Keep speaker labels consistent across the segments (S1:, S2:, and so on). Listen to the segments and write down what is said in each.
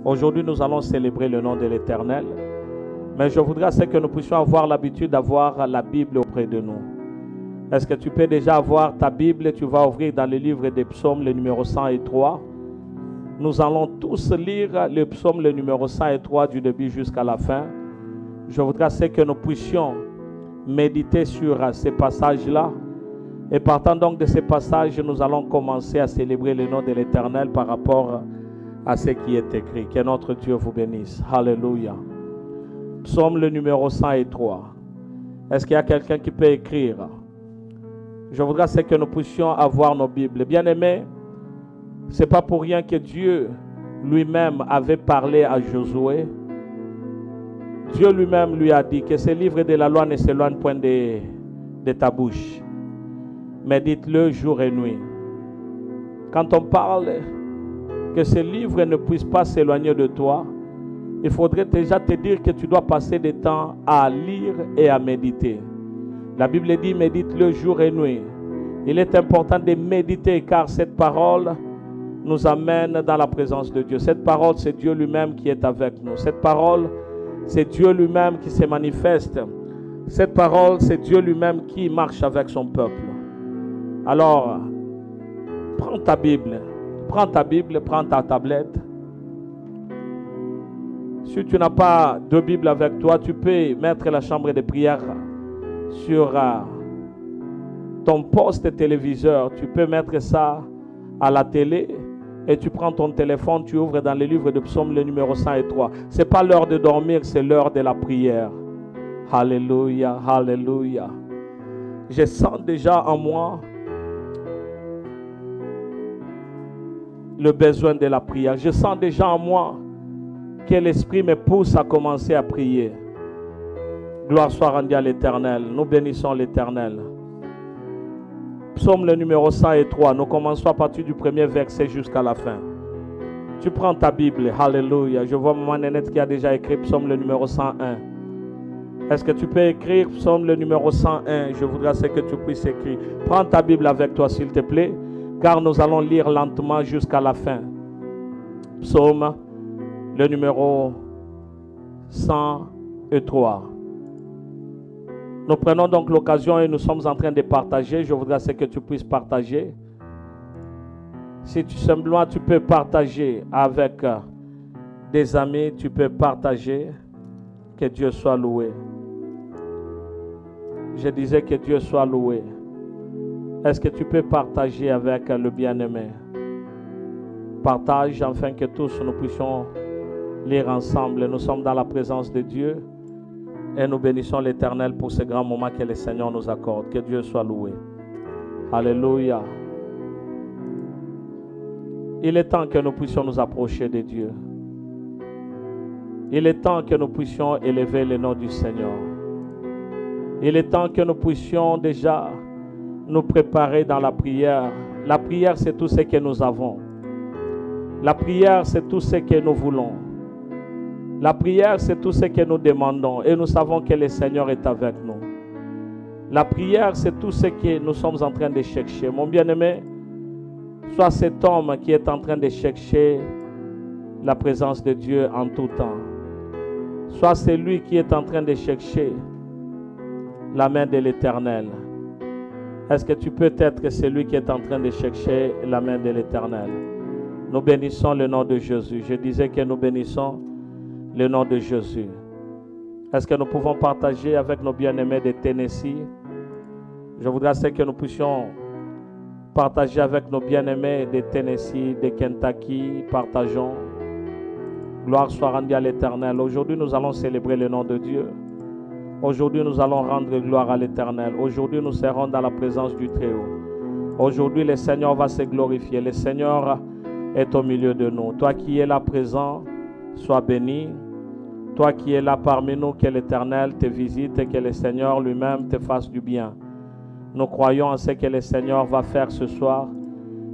S1: Aujourd'hui, nous allons célébrer le nom de l'Éternel. Mais je voudrais que nous puissions avoir l'habitude d'avoir la Bible auprès de nous. Est-ce que tu peux déjà avoir ta Bible? Tu vas ouvrir dans le livre des psaumes, le numéro 103. Nous allons tous lire le psaume, le numéro 103, du début jusqu'à la fin. Je voudrais que nous puissions méditer sur ces passages-là. Et partant donc de ces passages, nous allons commencer à célébrer le nom de l'Éternel par rapport à ce qui est écrit. Que notre Dieu vous bénisse. Alléluia. Psaume le numéro 103. Est-ce qu'il y a quelqu'un qui peut écrire? Je voudrais que nous puissions avoir nos Bibles. Bien-aimés, ce n'est pas pour rien que Dieu lui-même avait parlé à Josué. Dieu lui-même lui a dit que ce livre de la loi ne s'éloigne point de ta bouche. Mais dites-le jour et nuit. Quand on parle que ce livre ne puisse pas s'éloigner de toi, il faudrait déjà te dire que tu dois passer du temps à lire et à méditer. La Bible dit médite-le jour et nuit. Il est important de méditer car cette parole nous amène dans la présence de Dieu. Cette parole, c'est Dieu lui-même qui est avec nous. Cette parole, c'est Dieu lui-même qui se manifeste. Cette parole, c'est Dieu lui-même qui marche avec son peuple. Alors, prends ta Bible, prends ta tablette. Si tu n'as pas de Bible avec toi, tu peux mettre la chambre de prière sur ton poste téléviseur. Tu peux mettre ça à la télé et tu prends ton téléphone, tu ouvres dans le livre de psaume le numéro 103. Ce n'est pas l'heure de dormir, c'est l'heure de la prière. Alléluia, alléluia. Je sens déjà en moi le besoin de la prière. Je sens déjà en moi que l'Esprit me pousse à commencer à prier. Gloire soit rendue à l'Éternel. Nous bénissons l'Éternel. Psaume le numéro 103. Nous commençons à partir du premier verset jusqu'à la fin. Tu prends ta Bible. Alléluia. Je vois maman Nénette qui a déjà écrit psaume le numéro 101. Est-ce que tu peux écrire psaume le numéro 101? Je voudrais que tu puisses écrire. Prends ta Bible avec toi s'il te plaît, car nous allons lire lentement jusqu'à la fin. Psaume le numéro 103. Nous prenons donc l'occasion et nous sommes en train de partager. Je voudrais que tu puisses partager. Si tu simplement tu peux partager avec des amis, tu peux partager. Que Dieu soit loué. Je disais que Dieu soit loué. Est-ce que tu peux partager avec le bien-aimé? Partage afin que tous nous puissions lire ensemble. Nous sommes dans la présence de Dieu et nous bénissons l'Éternel pour ce grand moment que le Seigneur nous accorde. Que Dieu soit loué. Alléluia. Il est temps que nous puissions nous approcher de Dieu. Il est temps que nous puissions élever le nom du Seigneur. Il est temps que nous puissions déjà nous préparer dans la prière. La prière, c'est tout ce que nous avons. La prière, c'est tout ce que nous voulons. La prière, c'est tout ce que nous demandons. Et nous savons que le Seigneur est avec nous. La prière, c'est tout ce que nous sommes en train de chercher. Mon bien-aimé, sois cet homme qui est en train de chercher la présence de Dieu en tout temps. Sois celui qui est en train de chercher la main de l'Éternel. Est-ce que tu peux être celui qui est en train de chercher la main de l'Éternel? Nous bénissons le nom de Jésus. Je disais que nous bénissons le nom de Jésus. Est-ce que nous pouvons partager avec nos bien-aimés de Tennessee? Je voudrais que nous puissions partager avec nos bien-aimés de Tennessee, de Kentucky. Partageons. Gloire soit rendue à l'Éternel. Aujourd'hui, nous allons célébrer le nom de Dieu. Aujourd'hui, nous allons rendre gloire à l'Éternel. Aujourd'hui, nous serons dans la présence du Très-Haut. Aujourd'hui, le Seigneur va se glorifier. Le Seigneur est au milieu de nous. Toi qui es là présent, sois béni. Toi qui es là parmi nous, que l'Éternel te visite et que le Seigneur lui-même te fasse du bien. Nous croyons en ce que le Seigneur va faire ce soir.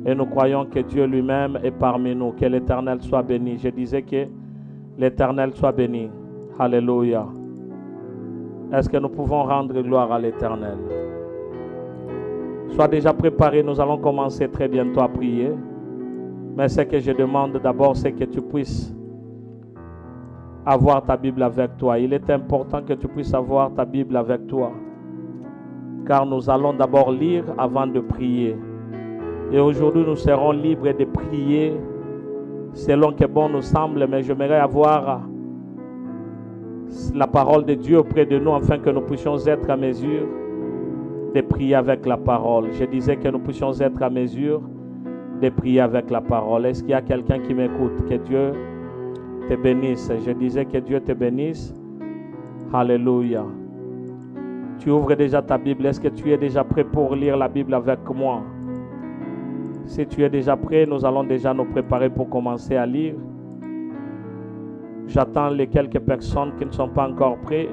S1: Et nous croyons que Dieu lui-même est parmi nous. Que l'Éternel soit béni. Je disais que l'Éternel soit béni. Alléluia. Est-ce que nous pouvons rendre gloire à l'Éternel? Sois déjà préparé. Nous allons commencer très bientôt à prier. Mais ce que je demande d'abord, c'est que tu puisses avoir ta Bible avec toi. Il est important que tu puisses avoir ta Bible avec toi. Car nous allons d'abord lire avant de prier. Et aujourd'hui, nous serons libres de prier selon que bon nous semble. Mais j'aimerais avoir la parole de Dieu auprès de nous afin que nous puissions être à mesure de prier avec la parole. Je disais que nous puissions être à mesure de prier avec la parole. Est-ce qu'il y a quelqu'un qui m'écoute? Que Dieu te bénisse. Je disais que Dieu te bénisse. Alléluia. Tu ouvres déjà ta Bible. Est-ce que tu es déjà prêt pour lire la Bible avec moi? Si tu es déjà prêt, nous allons déjà nous préparer pour commencer à lire. J'attends les quelques personnes qui ne sont pas encore prêtes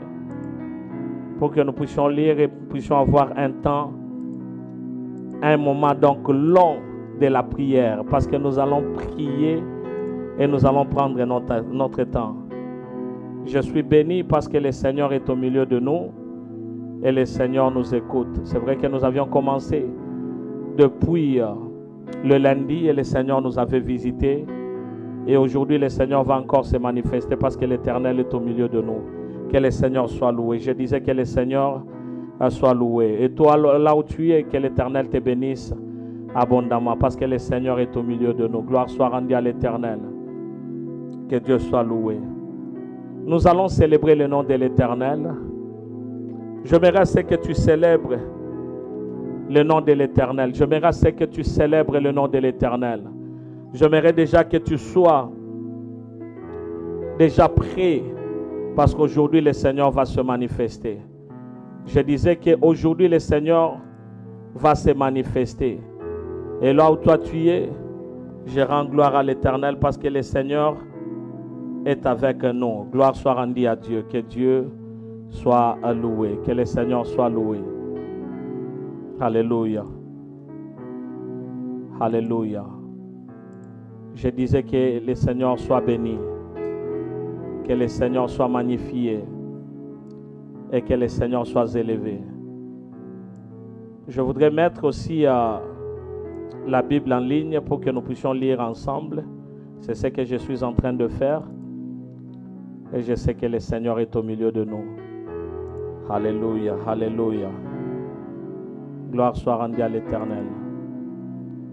S1: pour que nous puissions lire et puissions avoir un temps, un moment donc long de la prière, parce que nous allons prier et nous allons prendre notre temps. Je suis béni parce que le Seigneur est au milieu de nous et le Seigneur nous écoute. C'est vrai que nous avions commencé depuis le lundi et le Seigneur nous avait visités. Et aujourd'hui, le Seigneur va encore se manifester parce que l'Éternel est au milieu de nous. Que le Seigneur soit loué. Je disais que le Seigneur soit loué. Et toi, là où tu es, que l'Éternel te bénisse abondamment parce que le Seigneur est au milieu de nous. Gloire soit rendue à l'Éternel. Que Dieu soit loué. Nous allons célébrer le nom de l'Éternel. J'aimerais que tu célèbres le nom de l'Éternel. J'aimerais que tu célèbres le nom de l'Éternel. J'aimerais déjà que tu sois déjà prêt parce qu'aujourd'hui le Seigneur va se manifester. Je disais qu'aujourd'hui le Seigneur va se manifester. Et là où toi tu es, je rends gloire à l'Éternel parce que le Seigneur est avec nous. Gloire soit rendue à Dieu. Que Dieu soit loué. Que le Seigneur soit loué. Alléluia. Alléluia. Je disais que le Seigneur soit béni, que le Seigneur soit magnifié et que le Seigneur soit élevé. Je voudrais mettre aussi la Bible en ligne pour que nous puissions lire ensemble. C'est ce que je suis en train de faire et je sais que le Seigneur est au milieu de nous. Alléluia, alléluia. Gloire soit rendue à l'Éternel.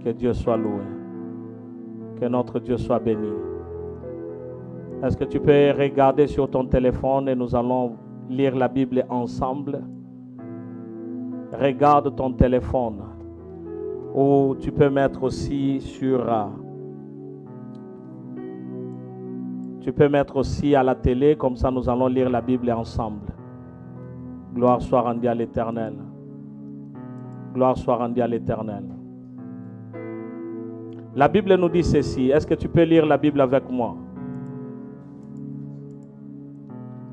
S1: Que Dieu soit loué. Que notre Dieu soit béni. Est-ce que tu peux regarder sur ton téléphone et nous allons lire la Bible ensemble? Regarde ton téléphone. Ou tu peux mettre aussi sur... tu peux mettre aussi à la télé, comme ça nous allons lire la Bible ensemble. Gloire soit rendue à l'Éternel. Gloire soit rendue à l'Éternel. La Bible nous dit ceci. Est-ce que tu peux lire la Bible avec moi?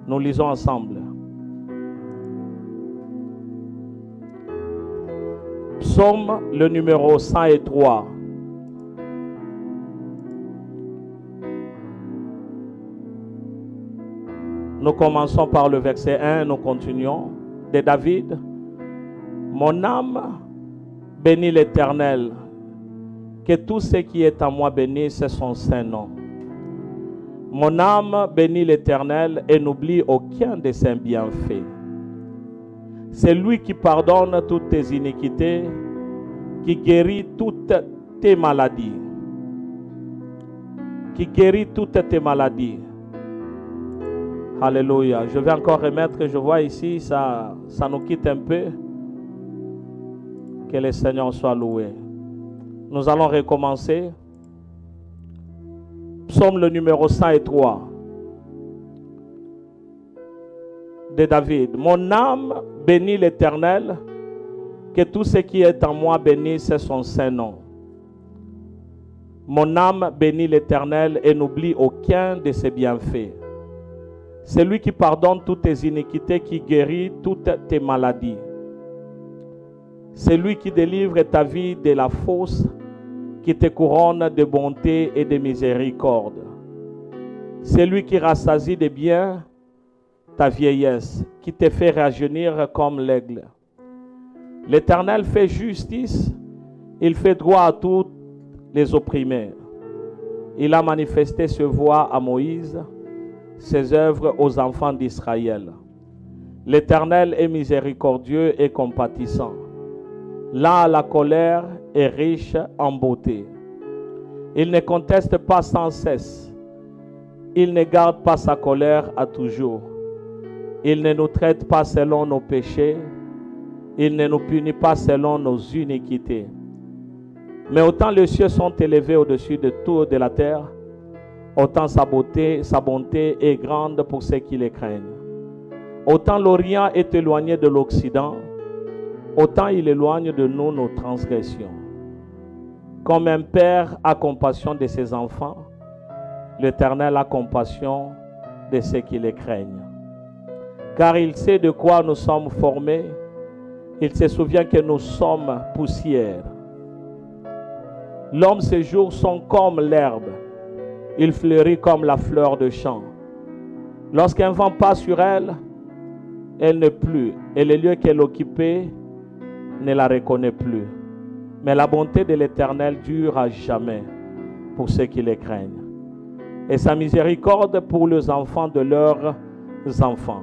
S1: Nous lisons ensemble. Psaume le numéro 103. Nous commençons par le verset 1, nous continuons. De David. Mon âme bénit l'Éternel. Que tout ce qui est en moi bénisse son saint nom. Mon âme bénit l'Éternel et n'oublie aucun de ses bienfaits. C'est lui qui pardonne toutes tes iniquités, qui guérit toutes tes maladies. Qui guérit toutes tes maladies. Alléluia. Je vais encore remettre, je vois ici, ça nous quitte un peu. Que le Seigneur soit loué. Nous allons recommencer. Psaume le numéro 103 de David. Mon âme bénit l'Éternel, que tout ce qui est en moi bénisse son saint nom. Mon âme bénit l'Éternel et n'oublie aucun de ses bienfaits. C'est lui qui pardonne toutes tes iniquités, qui guérit toutes tes maladies. C'est lui qui délivre ta vie de la fosse, qui te couronne de bonté et de miséricorde. C'est lui qui rassasie de bien ta vieillesse, qui te fait rajeunir comme l'aigle. L'Éternel fait justice, il fait droit à tous les opprimés. Il a manifesté ses voies à Moïse, ses œuvres aux enfants d'Israël. L'Éternel est miséricordieux et compatissant, lent à la colère et riche en beauté. Il ne conteste pas sans cesse. Il ne garde pas sa colère à toujours. Il ne nous traite pas selon nos péchés. Il ne nous punit pas selon nos iniquités. Mais autant les cieux sont élevés au-dessus de tout de la terre, autant sa bonté est grande pour ceux qui les craignent. Autant l'Orient est éloigné de l'Occident, autant il éloigne de nous nos transgressions. Comme un père a compassion de ses enfants, l'Éternel a compassion de ceux qui les craignent. Car il sait de quoi nous sommes formés, il se souvient que nous sommes poussière. L'homme, ses jours sont comme l'herbe, il fleurit comme la fleur de champ. Lorsqu'un vent passe sur elle, elle n'est plus, et le lieu qu'elle occupait ne la reconnaît plus. Mais la bonté de l'Éternel dure à jamais pour ceux qui les craignent, et sa miséricorde pour les enfants de leurs enfants.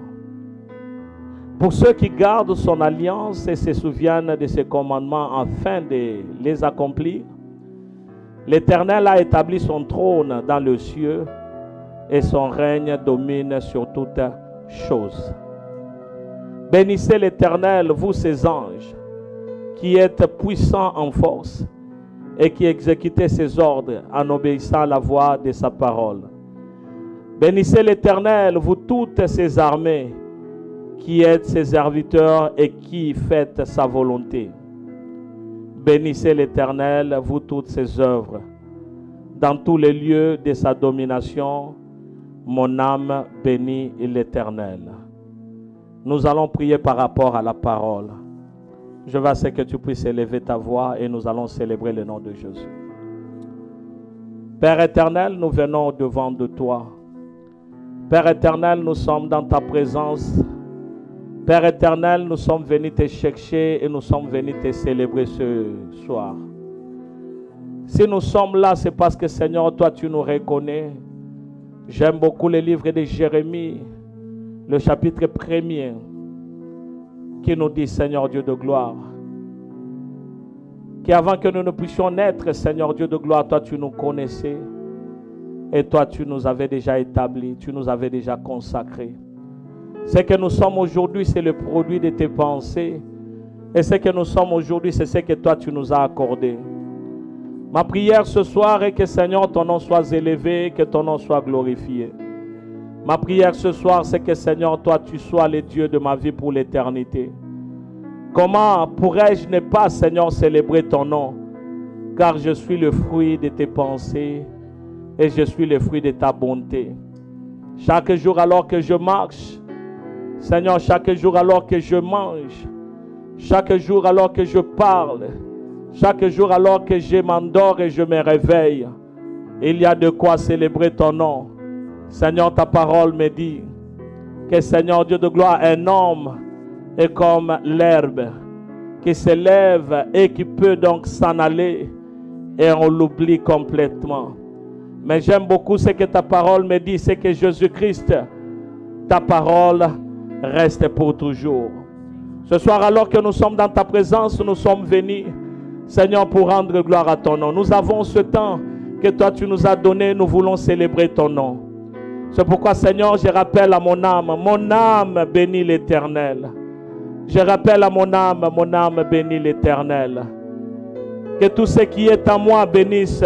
S1: Pour ceux qui gardent son alliance et se souviennent de ses commandements afin de les accomplir, l'Éternel a établi son trône dans le ciel et son règne domine sur toutes choses. Bénissez l'Éternel, vous ses anges, qui êtes puissants en force et qui exécutez ses ordres en obéissant à la voix de sa parole. Bénissez l'Éternel, vous toutes ses armées, qui êtes ses serviteurs et qui faites sa volonté. Bénissez l'Éternel, vous toutes ses œuvres. Dans tous les lieux de sa domination, mon âme bénit l'Éternel. Nous allons prier par rapport à la parole. Je veux à ce que tu puisses élever ta voix et nous allons célébrer le nom de Jésus. Père éternel, nous venons devant de toi. Père éternel, nous sommes dans ta présence. Père éternel, nous sommes venus te chercher et nous sommes venus te célébrer ce soir. Si nous sommes là, c'est parce que Seigneur, toi tu nous reconnais. J'aime beaucoup le livre de Jérémie, le chapitre 1er, qui nous dit, Seigneur Dieu de gloire, qu'avant que nous ne puissions naître, Seigneur Dieu de gloire, toi tu nous connaissais et toi tu nous avais déjà établis, tu nous avais déjà consacrés. Ce que nous sommes aujourd'hui, c'est le produit de tes pensées, et ce que nous sommes aujourd'hui, c'est ce que toi tu nous as accordé. Ma prière ce soir est que, Seigneur, ton nom soit élevé, que ton nom soit glorifié. Ma prière ce soir, c'est que, Seigneur, toi, tu sois le Dieu de ma vie pour l'éternité. Comment pourrais-je ne pas, Seigneur, célébrer ton nom? Car je suis le fruit de tes pensées et je suis le fruit de ta bonté. Chaque jour alors que je marche, Seigneur, chaque jour alors que je mange, chaque jour alors que je parle, chaque jour alors que je m'endors et je me réveille, il y a de quoi célébrer ton nom. Seigneur, ta parole me dit que, Seigneur Dieu de gloire, un homme est comme l'herbe qui s'élève et qui peut donc s'en aller et on l'oublie complètement. Mais j'aime beaucoup ce que ta parole me dit, c'est que Jésus-Christ, ta parole reste pour toujours. Ce soir, alors que nous sommes dans ta présence, nous sommes venus, Seigneur, pour rendre gloire à ton nom. Nous avons ce temps que toi tu nous as donné, nous voulons célébrer ton nom. C'est pourquoi, Seigneur, je rappelle à mon âme bénit l'Éternel. Je rappelle à mon âme bénit l'Éternel. Que tout ce qui est en moi bénisse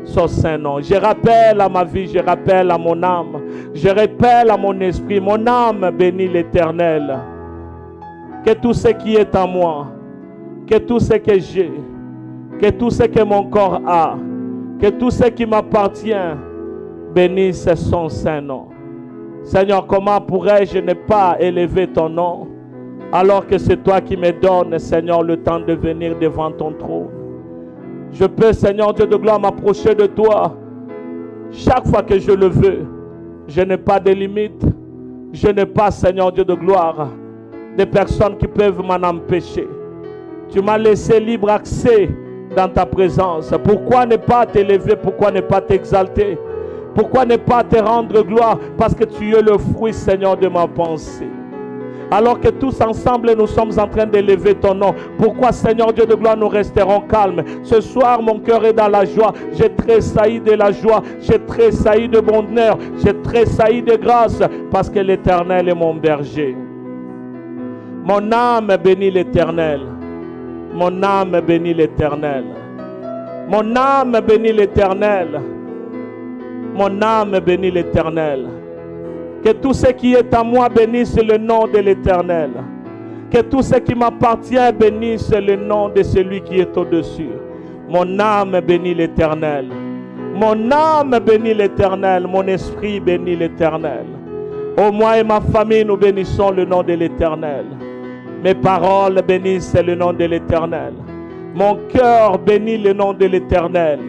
S1: son Saint-Nom. Je rappelle à ma vie, je rappelle à mon âme, je rappelle à mon esprit, mon âme bénit l'Éternel. Que tout ce qui est en moi, que tout ce que j'ai, que tout ce que mon corps a, que tout ce qui m'appartient, bénisse son Saint-Nom. Seigneur, comment pourrais-je ne pas élever ton nom alors que c'est toi qui me donnes, Seigneur, le temps de venir devant ton trône? Je peux, Seigneur Dieu de gloire, m'approcher de toi chaque fois que je le veux. Je n'ai pas de limite. Je n'ai pas, Seigneur Dieu de gloire, des personnes qui peuvent m'en empêcher. Tu m'as laissé libre accès dans ta présence. Pourquoi ne pas t'élever? Pourquoi ne pas t'exalter? Pourquoi ne pas te rendre gloire? Parce que tu es le fruit, Seigneur, de ma pensée. Alors que tous ensemble nous sommes en train d'élever ton nom, pourquoi, Seigneur Dieu de gloire, nous resterons calmes? Ce soir, mon cœur est dans la joie. J'ai tressailli de la joie, j'ai tressailli de bonheur, j'ai tressailli de grâce, parce que l'Éternel est mon berger. Mon âme bénit l'Éternel. Mon âme bénit l'Éternel. Mon âme bénit l'Éternel. Mon âme bénit l'Éternel. Que tout ce qui est à moi bénisse le nom de l'Éternel. Que tout ce qui m'appartient bénisse le nom de celui qui est au-dessus. Mon âme bénit l'Éternel. Mon âme bénit l'Éternel. Mon esprit bénit l'Éternel. Ô moi et ma famille, nous bénissons le nom de l'Éternel. Mes paroles bénissent le nom de l'Éternel. Mon cœur bénit le nom de l'Éternel.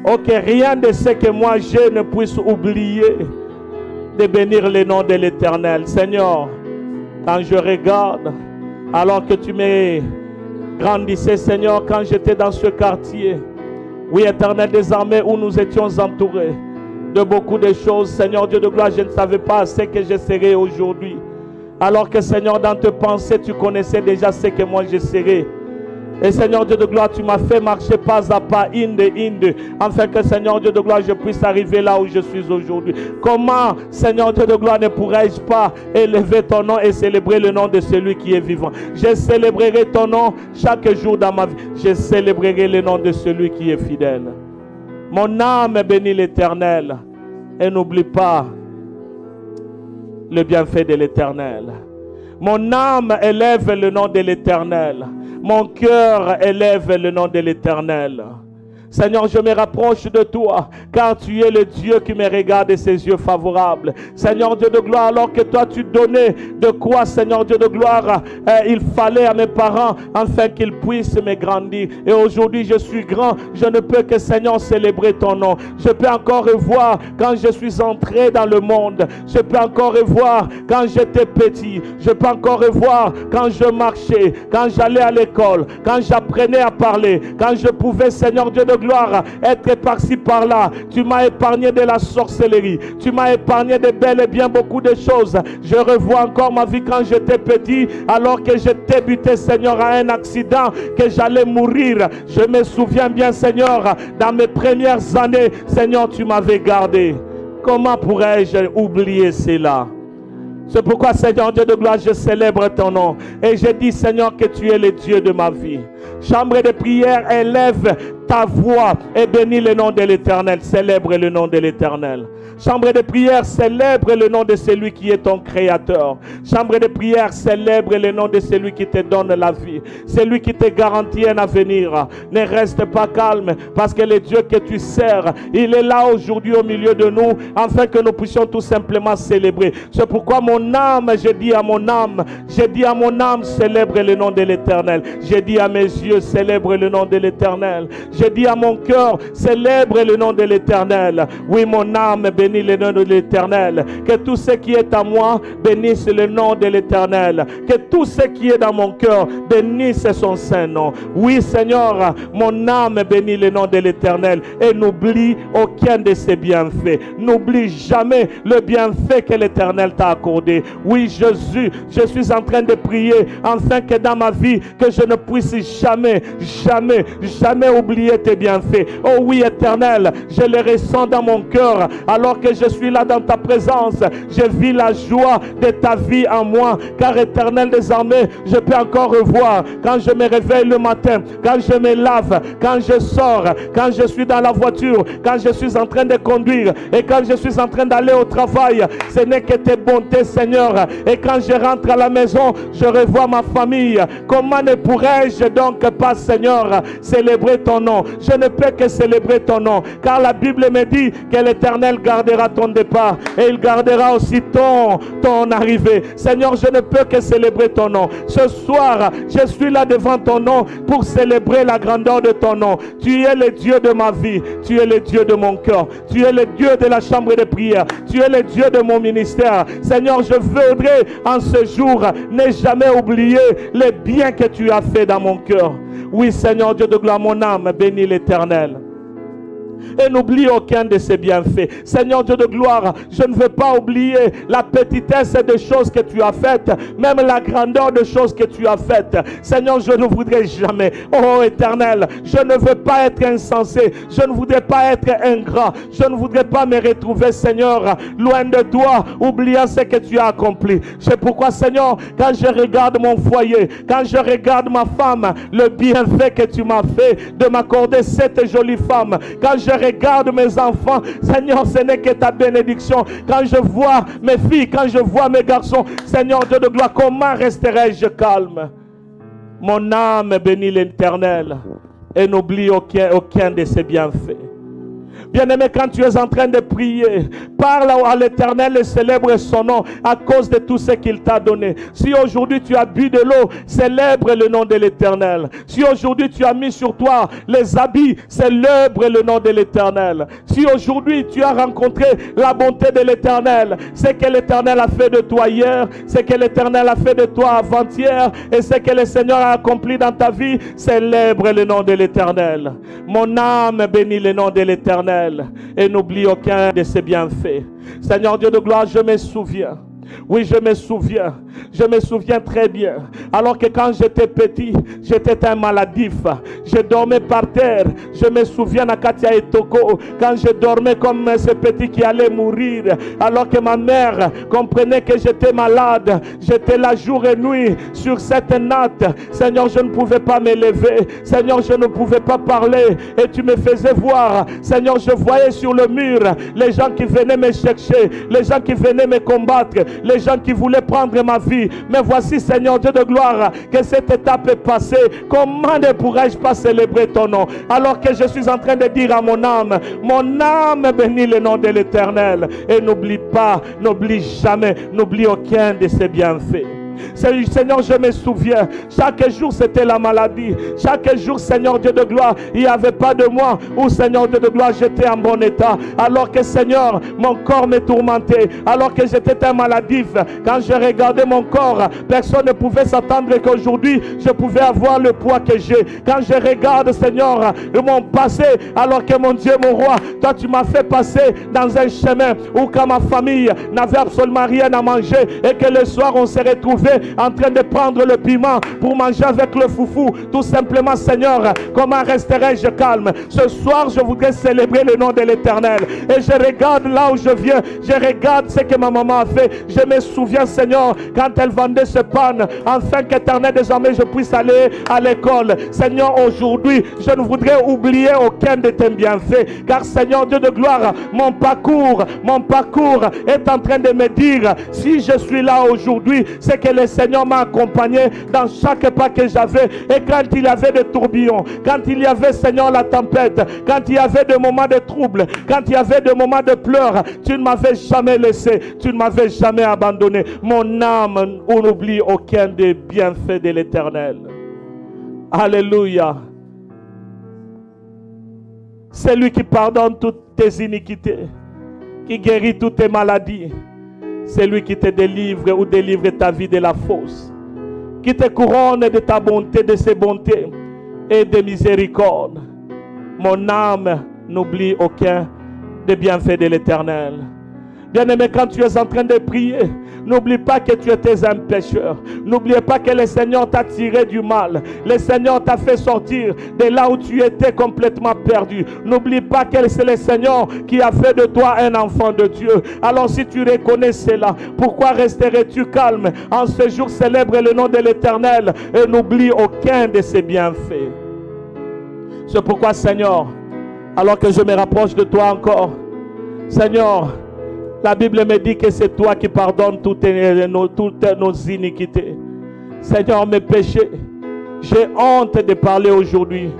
S1: Oh, que rien de ce que moi j'ai ne puisse oublier de bénir le nom de l'Éternel. Seigneur, quand je regarde, alors que tu me grandissais, Seigneur, quand j'étais dans ce quartier, oui, Éternel des armées, où nous étions entourés de beaucoup de choses, Seigneur Dieu de gloire, je ne savais pas ce que je serais aujourd'hui. Alors que, Seigneur, dans tes pensées, tu connaissais déjà ce que moi je serais. Et Seigneur Dieu de gloire, tu m'as fait marcher pas à pas, afin que, Seigneur Dieu de gloire, je puisse arriver là où je suis aujourd'hui. Comment, Seigneur Dieu de gloire, ne pourrais-je pas élever ton nom et célébrer le nom de celui qui est vivant? Je célébrerai ton nom chaque jour dans ma vie. Je célébrerai le nom de celui qui est fidèle. Mon âme bénit l'Éternel et n'oublie pas le bienfait de l'Éternel. Mon âme élève le nom de l'Éternel. Mon cœur élève le nom de l'Éternel. Seigneur, je me rapproche de toi, car tu es le Dieu qui me regarde de ses yeux favorables. Seigneur Dieu de gloire, alors que toi tu donnais de quoi, Seigneur Dieu de gloire, il fallait à mes parents, afin qu'ils puissent me grandir. Et aujourd'hui je suis grand, je ne peux que, Seigneur, célébrer ton nom. Je peux encore revoir quand je suis entré dans le monde. Je peux encore revoir quand j'étais petit. Je peux encore revoir quand je marchais, quand j'allais à l'école, quand j'apprenais à parler, quand je pouvais, Seigneur Dieu de gloire, être par-ci par-là. Tu m'as épargné de la sorcellerie. Tu m'as épargné de bel et bien beaucoup de choses. Je revois encore ma vie quand j'étais petit, alors que j'étais buté, Seigneur, à un accident, que j'allais mourir. Je me souviens bien, Seigneur, dans mes premières années, Seigneur, tu m'avais gardé. Comment pourrais-je oublier cela? C'est pourquoi, Seigneur Dieu de gloire, je célèbre ton nom. Et je dis, Seigneur, que tu es le Dieu de ma vie. Chambre de prière, élève ta voix et bénis le nom de l'Éternel. Célèbre le nom de l'Éternel. Chambre de prière, célèbre le nom de celui qui est ton créateur. Chambre de prière, célèbre le nom de celui qui te donne la vie. Celui qui te garantit un avenir. Ne reste pas calme, parce que le Dieu que tu sers, il est là aujourd'hui au milieu de nous, afin que nous puissions tout simplement célébrer. C'est pourquoi mon âme, je dis à mon âme, célèbre le nom de l'Éternel. Je dis à mes yeux, célèbre le nom de l'Éternel. Je dis à mon cœur, célèbre le nom de l'Éternel. Oui, mon âme bénit le nom de l'Éternel. Que tout ce qui est à moi bénisse le nom de l'Éternel. Que tout ce qui est dans mon cœur bénisse son saint nom. Oui, Seigneur, mon âme bénit le nom de l'Éternel et n'oublie aucun de ses bienfaits. N'oublie jamais le bienfait que l'Éternel t'a accordé. Oui, Jésus, je suis en train de prier afin que dans ma vie, que je ne puisse jamais oublier tes bienfaits. Oh oui, Éternel, je les ressens dans mon cœur. Alors que je suis là dans ta présence, je vis la joie de ta vie en moi. Car, Éternel des armées, je peux encore revoir quand je me réveille le matin, quand je me lave, quand je sors, quand je suis dans la voiture, quand je suis en train de conduire et quand je suis en train d'aller au travail. Ce n'est que tes bontés, Seigneur. Et quand je rentre à la maison, je revois ma famille. Comment ne pourrais-je donc pas, Seigneur, célébrer ton nom? Je ne peux que célébrer ton nom, car la Bible me dit que l'Éternel gardera ton départ et il gardera aussi ton arrivée. Seigneur, je ne peux que célébrer ton nom. Ce soir, je suis là devant ton nom pour célébrer la grandeur de ton nom. Tu es le Dieu de ma vie, tu es le Dieu de mon cœur, tu es le Dieu de la chambre de prière, tu es le Dieu de mon ministère. Seigneur, je voudrais en ce jour ne jamais oublier les biens que tu as fait dans mon cœur. Oui, Seigneur Dieu de gloire, mon âme bénit l'Éternel. et n'oublie aucun de ses bienfaits. Seigneur Dieu de gloire, je ne veux pas oublier la petitesse des choses que tu as faites, même la grandeur des choses que tu as faites. Seigneur, je ne voudrais jamais, oh Éternel, je ne veux pas être insensé, je ne voudrais pas être ingrat, je ne voudrais pas me retrouver, Seigneur, loin de toi, oubliant ce que tu as accompli. C'est pourquoi, Seigneur, quand je regarde mon foyer, quand je regarde ma femme, le bienfait que tu m'as fait de m'accorder cette jolie femme, quand je regarde mes enfants, Seigneur, ce n'est que ta bénédiction. Quand je vois mes filles, quand je vois mes garçons, Seigneur Dieu de gloire, comment resterai-je calme? Mon âme bénit l'Éternel et n'oublie aucun de ses bienfaits. Bien-aimé, quand tu es en train de prier, parle à l'Éternel et célèbre son nom à cause de tout ce qu'il t'a donné. Si aujourd'hui tu as bu de l'eau, célèbre le nom de l'Éternel. Si aujourd'hui tu as mis sur toi les habits, célèbre le nom de l'Éternel. Si aujourd'hui tu as rencontré la bonté de l'Éternel, c'est que l'Éternel a fait de toi hier, c'est que l'Éternel a fait de toi avant-hier, et c'est que le Seigneur a accompli dans ta vie, célèbre le nom de l'Éternel. Mon âme bénit le nom de l'Éternel et n'oublie aucun de ses bienfaits. Seigneur Dieu de gloire, je me souviens. Oui, je me souviens très bien. Alors que quand j'étais petit, j'étais un maladif. Je dormais par terre. Je me souviens à Katia et Toko, quand je dormais comme ce petit qui allait mourir. Alors que ma mère comprenait que j'étais malade. J'étais là jour et nuit sur cette natte. Seigneur, je ne pouvais pas me lever. Seigneur, je ne pouvais pas parler. Et tu me faisais voir. Seigneur, je voyais sur le mur les gens qui venaient me chercher, les gens qui venaient me combattre, les gens qui voulaient prendre ma vie. Mais voici, Seigneur Dieu de gloire, que cette étape est passée. Comment ne pourrais-je pas célébrer ton nom, alors que je suis en train de dire à mon âme bénis le nom de l'Éternel. Et n'oublie pas, n'oublie jamais, n'oublie aucun de ses bienfaits. Seigneur, je me souviens, chaque jour c'était la maladie. Chaque jour, Seigneur Dieu de gloire, il n'y avait pas de moi où, Seigneur Dieu de gloire, j'étais en bon état. Alors que, Seigneur, mon corps me tourmentait. Alors que j'étais un maladif. Quand je regardais mon corps, personne ne pouvait s'attendre qu'aujourd'hui je pouvais avoir le poids que j'ai. Quand je regarde, Seigneur, mon passé, alors que mon Dieu, mon roi, toi tu m'as fait passer dans un chemin où quand ma famille n'avait absolument rien à manger et que le soir on s'est retrouvé en train de prendre le piment pour manger avec le foufou. Tout simplement, Seigneur, comment resterai-je calme? Ce soir, je voudrais célébrer le nom de l'Éternel. Et je regarde là où je viens, je regarde ce que ma maman a fait. Je me souviens, Seigneur, quand elle vendait ce pain, afin qu'Éternel, désormais, je puisse aller à l'école. Seigneur, aujourd'hui, je ne voudrais oublier aucun de tes bienfaits. Car, Seigneur Dieu de gloire, mon parcours est en train de me dire, si je suis là aujourd'hui, c'est que le Seigneur m'a accompagné dans chaque pas que j'avais. Et quand il y avait des tourbillons, quand il y avait, Seigneur, la tempête, quand il y avait des moments de trouble, quand il y avait des moments de pleurs, tu ne m'avais jamais laissé, tu ne m'avais jamais abandonné. Mon âme, on n'oublie aucun des bienfaits de l'Éternel. Alléluia. C'est lui qui pardonne toutes tes iniquités, qui guérit toutes tes maladies. C'est lui qui te délivre ou délivre ta vie de la fosse, qui te couronne de ta bonté, de ses bontés et de miséricorde. Mon âme n'oublie aucun des bienfaits de l'Éternel. Bien-aimé, quand tu es en train de prier, n'oublie pas que tu étais un pécheur. N'oublie pas que le Seigneur t'a tiré du mal. Le Seigneur t'a fait sortir de là où tu étais complètement perdu. N'oublie pas que c'est le Seigneur qui a fait de toi un enfant de Dieu. Alors si tu reconnais cela, pourquoi resterais-tu calme? En ce jour, célèbre le nom de l'Éternel et n'oublie aucun de ses bienfaits. C'est pourquoi, Seigneur, alors que je me rapproche de toi encore, Seigneur, la Bible me dit que c'est toi qui pardonnes toutes nos iniquités. Seigneur, mes péchés, j'ai honte de parler aujourd'hui.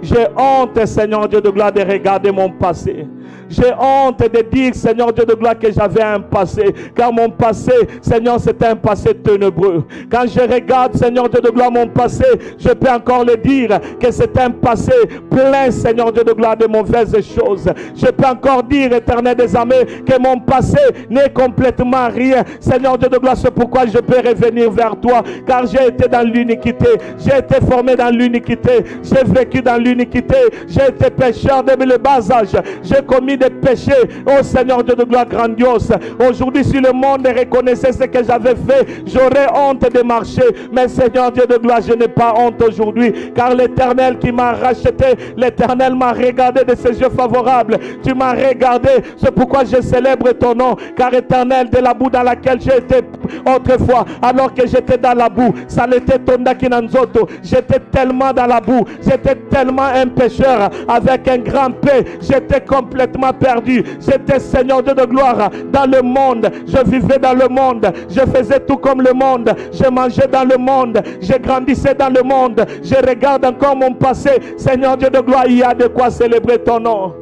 S1: J'ai honte, Seigneur Dieu de gloire, de regarder mon passé. J'ai honte de dire, Seigneur Dieu de gloire, que j'avais un passé. Car mon passé, Seigneur, c'est un passé ténébreux. Quand je regarde, Seigneur Dieu de gloire, mon passé, je peux encore le dire que c'est un passé plein, Seigneur Dieu de gloire, de mauvaises choses. Je peux encore dire, Éternel des armées, que mon passé n'est complètement rien. Seigneur Dieu de gloire, c'est pourquoi je peux revenir vers toi. Car j'ai été dans l'iniquité. J'ai été formé dans l'iniquité. J'ai vécu dans l'iniquité. l'iniquité. J'ai été pécheur depuis le bas âge. J'ai commis des péchés. Oh Seigneur Dieu de gloire grandiose. Aujourd'hui, si le monde reconnaissait ce que j'avais fait, j'aurais honte de marcher. Mais Seigneur Dieu de gloire, je n'ai pas honte aujourd'hui. Car l'Éternel qui m'a racheté, l'Éternel m'a regardé de ses yeux favorables. Tu m'as regardé. C'est pourquoi je célèbre ton nom. Car Éternel, de la boue dans laquelle j'étais autrefois, alors que j'étais dans la boue, ça l'était tonda kinanzoto. J'étais tellement dans la boue. J'étais tellement un pécheur avec un grand P. J'étais complètement perdu. J'étais Seigneur Dieu de gloire dans le monde. Je vivais dans le monde. Je faisais tout comme le monde. Je mangeais dans le monde. Je grandissais dans le monde. Je regarde encore mon passé. Seigneur Dieu de gloire, il y a de quoi célébrer ton nom.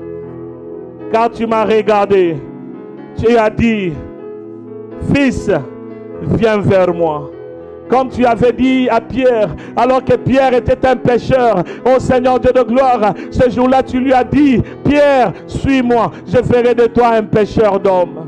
S1: Car tu m'as regardé. Tu as dit, fils, viens vers moi. Comme tu avais dit à Pierre, alors que Pierre était un pécheur, ô Seigneur Dieu de gloire, ce jour-là tu lui as dit, Pierre, suis-moi, je ferai de toi un pécheur d'homme.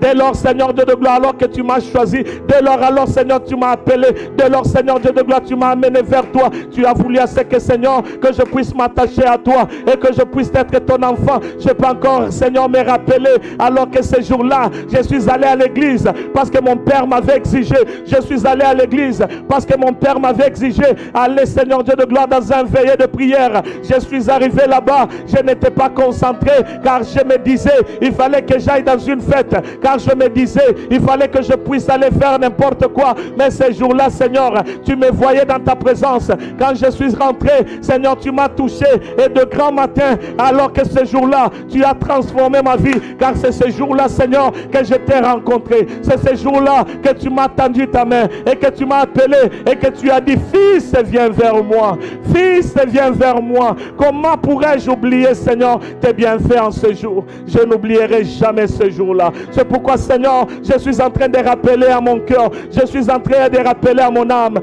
S1: Dès lors, Seigneur Dieu de gloire, alors que tu m'as choisi, dès lors, alors, Seigneur, tu m'as appelé, dès lors, Seigneur Dieu de gloire, tu m'as amené vers toi. Tu as voulu à ce que, Seigneur, que je puisse m'attacher à toi et que je puisse être ton enfant. Je peux encore, Seigneur, me rappeler, alors que ce jour-là, je suis allé à l'église parce que mon père m'avait exigé. Je suis allé à l'église parce que mon père m'avait exigé. Aller, Seigneur Dieu de gloire, dans un veillée de prière. Je suis arrivé là-bas, je n'étais pas concentré car je me disais, il fallait que j'aille dans une fête. Car je me disais, il fallait que je puisse aller faire n'importe quoi. Mais ces jours-là, Seigneur, tu me voyais dans ta présence. Quand je suis rentré, Seigneur, tu m'as touché. Et de grand matin, alors que ce jour-là, tu as transformé ma vie. Car c'est ce jour-là, Seigneur, que je t'ai rencontré. C'est ce jour-là que tu m'as tendu ta main. Et que tu m'as appelé. Et que tu as dit, fils, viens vers moi. Fils, viens vers moi. Comment pourrais-je oublier, Seigneur, tes bienfaits en ce jour? Je n'oublierai jamais ce jour-là. C'est pourquoi, Seigneur, je suis en train de rappeler à mon cœur, je suis en train de rappeler à mon âme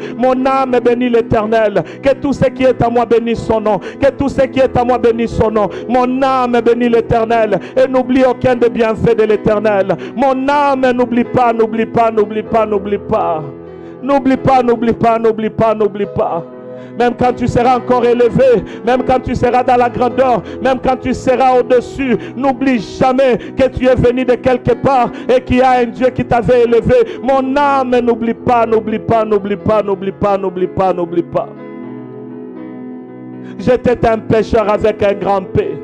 S1: bénit l'Éternel. Que tout ce qui est à moi bénisse son nom. Que tout ce qui est à moi bénisse son nom. Mon âme bénit l'Éternel et n'oublie aucun des bienfaits de l'Éternel. Mon âme n'oublie pas, n'oublie pas, n'oublie pas, n'oublie pas. N'oublie pas, n'oublie pas, n'oublie pas, n'oublie pas. Même quand tu seras encore élevé, même quand tu seras dans la grandeur, même quand tu seras au-dessus, n'oublie jamais que tu es venu de quelque part et qu'il y a un Dieu qui t'avait élevé. Mon âme, n'oublie pas, n'oublie pas, n'oublie pas, n'oublie pas, n'oublie pas, n'oublie pas. J'étais un pécheur avec un grand P.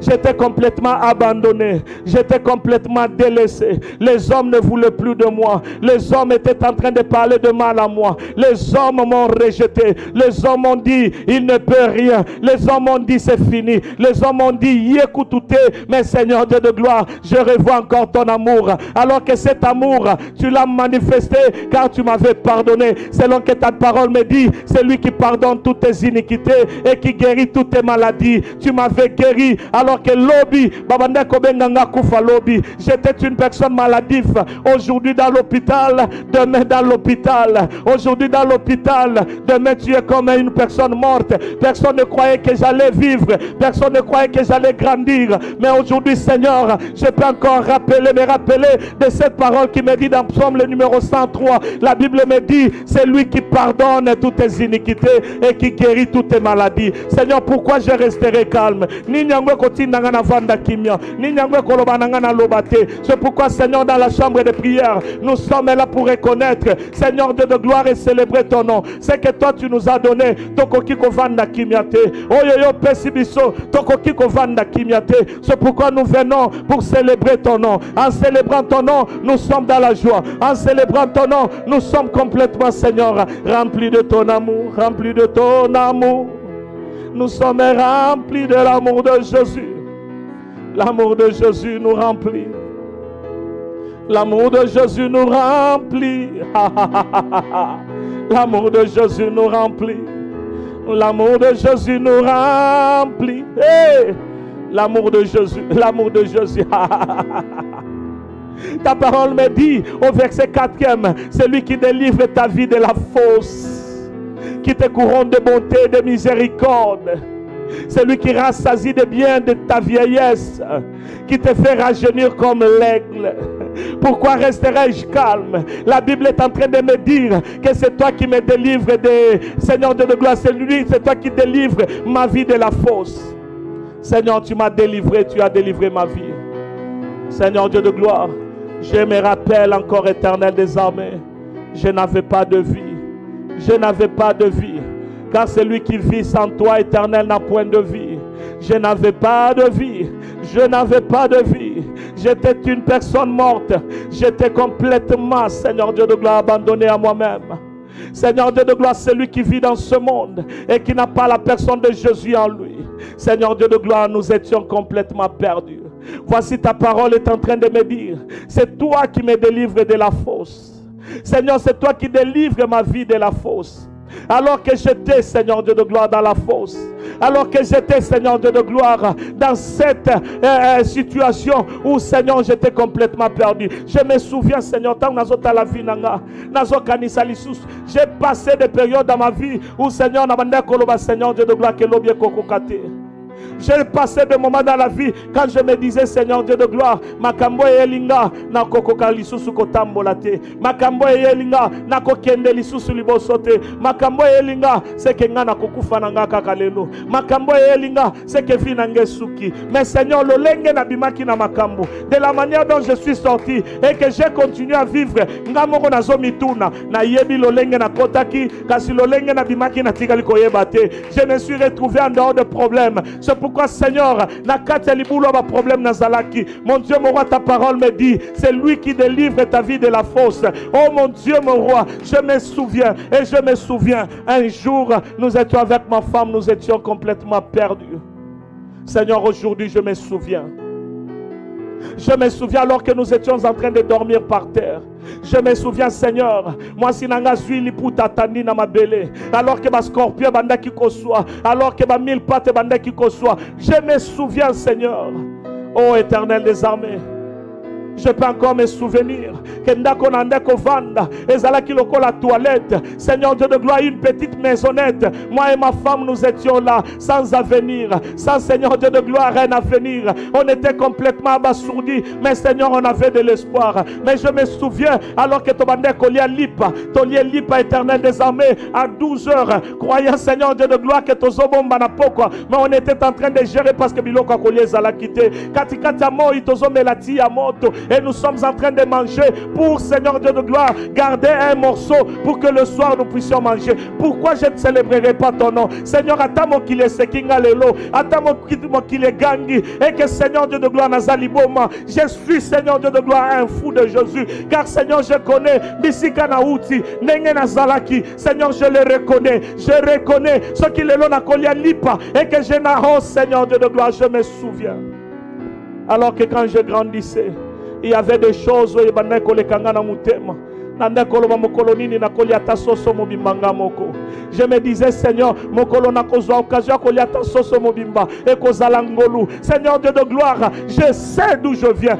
S1: J'étais complètement abandonné. J'étais complètement délaissé. Les hommes ne voulaient plus de moi. Les hommes étaient en train de parler de mal à moi. Les hommes m'ont rejeté. Les hommes m'ont dit, il ne peut rien. Les hommes m'ont dit, c'est fini. Les hommes m'ont dit, yécoutez. Mais Seigneur Dieu de gloire, je revois encore ton amour. Alors que cet amour, tu l'as manifesté car tu m'avais pardonné. Selon que ta parole me dit, c'est lui qui pardonne toutes tes iniquités et qui guérit toutes tes maladies. Tu m'avais guéri. Alors que j'étais une personne maladive. Aujourd'hui dans l'hôpital, demain dans l'hôpital. Aujourd'hui dans l'hôpital, demain tu es comme une personne morte. Personne ne croyait que j'allais vivre. Personne ne croyait que j'allais grandir. Mais aujourd'hui, Seigneur, je peux encore me rappeler de cette parole qui me dit dans Psaume le numéro 103. La Bible me dit, c'est lui qui pardonne toutes tes iniquités et qui guérit toutes tes maladies. Seigneur, pourquoi je resterai calme? C'est pourquoi, Seigneur, dans la chambre de prière, nous sommes là pour reconnaître, Seigneur Dieu de gloire, et célébrer ton nom. C'est que toi tu nous as donné. C'est pourquoi nous venons pour célébrer ton nom. En célébrant ton nom, nous sommes dans la joie. En célébrant ton nom, nous sommes complètement, Seigneur, remplis de ton amour, remplis de ton amour. Nous sommes remplis de l'amour de Jésus. L'amour de Jésus nous remplit. L'amour de Jésus nous remplit. L'amour de Jésus nous remplit. L'amour de Jésus nous remplit. Hey! L'amour de Jésus. L'amour de Jésus. Ta parole me dit au verset 4e, c'est lui qui délivre ta vie de la fosse, qui te couronne de bonté et de miséricorde. celui qui rassasie des biens de ta vieillesse, qui te fait rajeunir comme l'aigle. Pourquoi resterai-je calme? La Bible est en train de me dire que c'est toi qui me délivres des Seigneur Dieu de gloire, c'est toi qui délivres ma vie de la fosse. Seigneur, tu m'as délivré, tu as délivré ma vie. Seigneur Dieu de gloire, je me rappelle encore, Éternel des armées, je n'avais pas de vie. Je n'avais pas de vie. Car celui qui vit sans toi, Éternel, n'a point de vie. Je n'avais pas de vie. Je n'avais pas de vie. J'étais une personne morte. J'étais complètement, Seigneur Dieu de gloire, abandonné à moi-même. Seigneur Dieu de gloire, celui qui vit dans ce monde et qui n'a pas la personne de Jésus en lui. Seigneur Dieu de gloire, nous étions complètement perdus. Voici ta parole est en train de me dire, c'est toi qui me délivres de la fosse. Seigneur, c'est toi qui délivres ma vie de la fosse. Alors que j'étais, Seigneur Dieu de gloire, dans la fosse, alors que j'étais, Seigneur Dieu de gloire, dans cette situation où, Seigneur, j'étais complètement perdu. Je me souviens, Seigneur, tant que la vie j'ai passé des périodes dans ma vie où, Seigneur, Seigneur Dieu de gloire, que l'objet kokokate. J'ai passé des moments dans la vie quand je me disais, Seigneur Dieu de gloire, makambo elinga na kokoka lisusu kotambolate, makambo elinga na kokende lisusu libosote, makambo elinga c'est que nga na kokufa na nga kaka lelo, makambo elinga c'est que vi na ngesuki. Mais Seigneur, lo lenge na bimaki na makambo, de la manière dont je suis sorti et que j'ai continué à vivre, nga moko na zo mituna na yebi lo lenge na kotaki, kasi lo lenge na bimaki na tikali koyebate. Je me suis retrouvé en dehors de problèmes. C'est pourquoi, Seigneur, mon Dieu, mon roi, ta parole me dit, c'est lui qui délivre ta vie de la fosse. Oh mon Dieu, mon roi, je me souviens, et je me souviens, un jour, nous étions avec ma femme, nous étions complètement perdus. Seigneur, aujourd'hui, je me souviens. Je me souviens alors que nous étions en train de dormir par terre. Je me souviens, Seigneur, moi si nanga zuili puta tandi na mabele, alors que ma scorpion banda ki koswa, alors que ma mille pattes banda ki koswa. Je me souviens, Seigneur, ô Éternel des armées. Je peux encore me souvenir que ndako na ndako vanda ezalaki loko la toilette. Seigneur Dieu de gloire, une petite maisonnette. Moi et ma femme, nous étions là, sans avenir, sans Seigneur Dieu de gloire, un avenir. On était complètement abasourdis, mais Seigneur, on avait de l'espoir. Mais je me souviens, alors que Tobande Kolia Lipa, Tolie Lipa, Éternel des armées, à 12 heures, croyant Seigneur Dieu de gloire que Tozobomba na pokwa, mais on était en train de gérer parce que Biloko Kolia zala quitté. Katikati amo itozomelati ya moto. Et nous sommes en train de manger pour, Seigneur Dieu de gloire, garder un morceau pour que le soir nous puissions manger. Pourquoi je ne célébrerai pas ton nom? Seigneur, attends qu'il est sekinga lelo, attends qu'il est gangi, et que Seigneur Dieu de gloire nazali boma. Je suis, Seigneur Dieu de gloire, un fou de Jésus, car Seigneur, je connais bisika na uti nenge nazalaki. Seigneur, je le reconnais ce qu'il est là na kolia lipa, et que je n'a, oh Seigneur Dieu de gloire, je me souviens. Alors que quand je grandissais, il y avait des choses où il y avait des je me disais, Seigneur, Seigneur Dieu de gloire, je sais d'où je viens.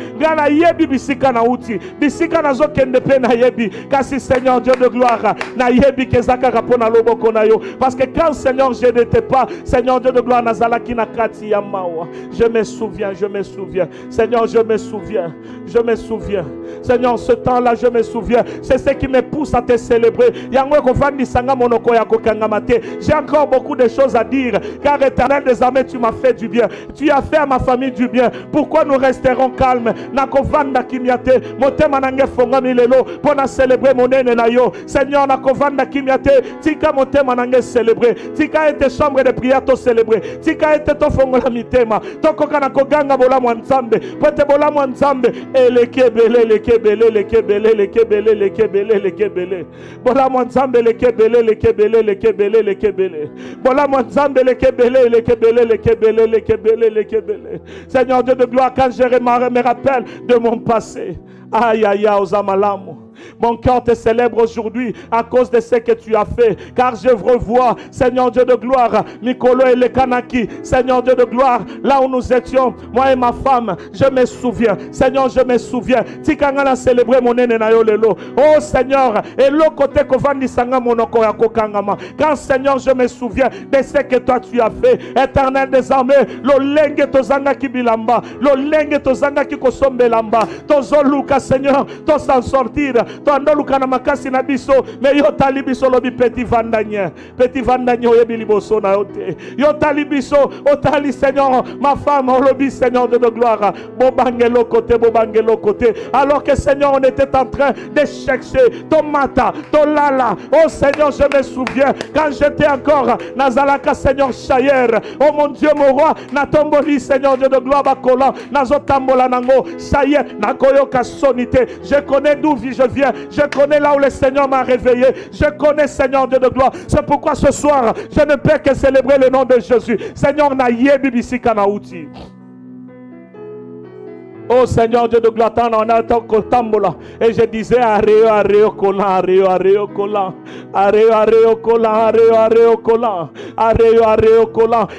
S1: Seigneur Dieu de gloire, parce que quand, Seigneur, je n'étais pas, Seigneur Dieu de gloire, je me souviens, Seigneur, je me souviens, Seigneur, ce temps-là, je me souviens. C'est ce qui me pousse à te célébrer. J'ai encore beaucoup de choses à dire, car Éternel des armées, tu m'as fait du bien. Tu as fait à ma famille du bien. Pourquoi nous resterons calmes? Pour célébrer mon aîné nayo. Seigneur, nakovanda kimiate, tika motema nange célébrer. Tika ete chambre de prière to célébrer. Tika ete to fongola mitema. Toko kana koganga bola mwanzambe. Pote bola mwanzambe. Lekebele. Bola mwanzambe lekebele. Bola mwanzambe lekebele. Seigneur Dieu de gloire, quand je me rappelle de mon passé, aïe aïe aïe aux amalamu. Mon cœur te célèbre aujourd'hui à cause de ce que tu as fait. Car je revois, Seigneur Dieu de gloire, Mikolo et le Kanaki, Seigneur Dieu de gloire, là où nous étions, moi et ma femme, je me souviens. Seigneur, je me souviens. Tikangana célébrer mon nene na yo lelo. Oh Seigneur, et le côté kovandi sanga monoko ya kokangama. Quand Seigneur, je me souviens de ce que toi tu as fait. Éternel des armées, lo lenge tozanga kibilamba, lo lenge tozanga kikosombe lamba, tozo luka Seigneur, to s'en sortir, to ando luka na makasi na biso, mais yo tali biso lobi petit vandanye oyebi liboso na yote. Yo tali biso, o tali Seigneur, ma femme, o lobi Seigneur de gloire, bobangelo côté, alors que Seigneur, on était en train de chercher ton mata, ton lala. Oh Seigneur, je me souviens, quand j'étais encore Nazalaka Seigneur Chayer, oh mon Dieu, mon roi, Natomboli Seigneur Dieu de gloire, Bakola, Nazotambola Nango, Chayer, Nakoyoka Sonité. Je connais d'où je viens, je connais là où le Seigneur m'a réveillé, je connais Seigneur Dieu de gloire. C'est pourquoi ce soir, je ne peux que célébrer le nom de Jésus. Seigneur, Naye Bibisi Kanauti. Oh Seigneur Dieu de gloire, on a ton tambola. Et je disais areo kola.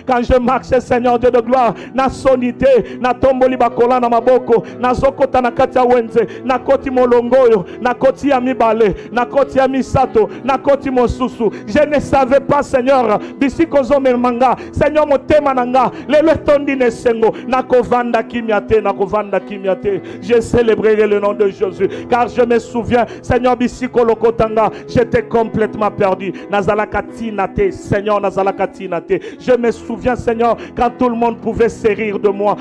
S1: Quand je marchais Seigneur Dieu de gloire, na sonité, na tomboli bakola na maboko, na zokota na katia wenze, na koti molongoyo, na koti ya mibale, na koti ya misato, na koti mosusu. Je ne savais pas Seigneur, bisiko zome manga, Seigneur motema nanga, lelo tondi nesengo, na kovanda kimiate, na kovanda kimiate. Je célébrerai le nom de Jésus, car je me souviens Seigneur bisiko lokotanga, j'étais complètement perdu. Nazalakatinate, Seigneur Nazalakatinate. Je me souviens Seigneur quand tout le monde pouvait se rire de moi.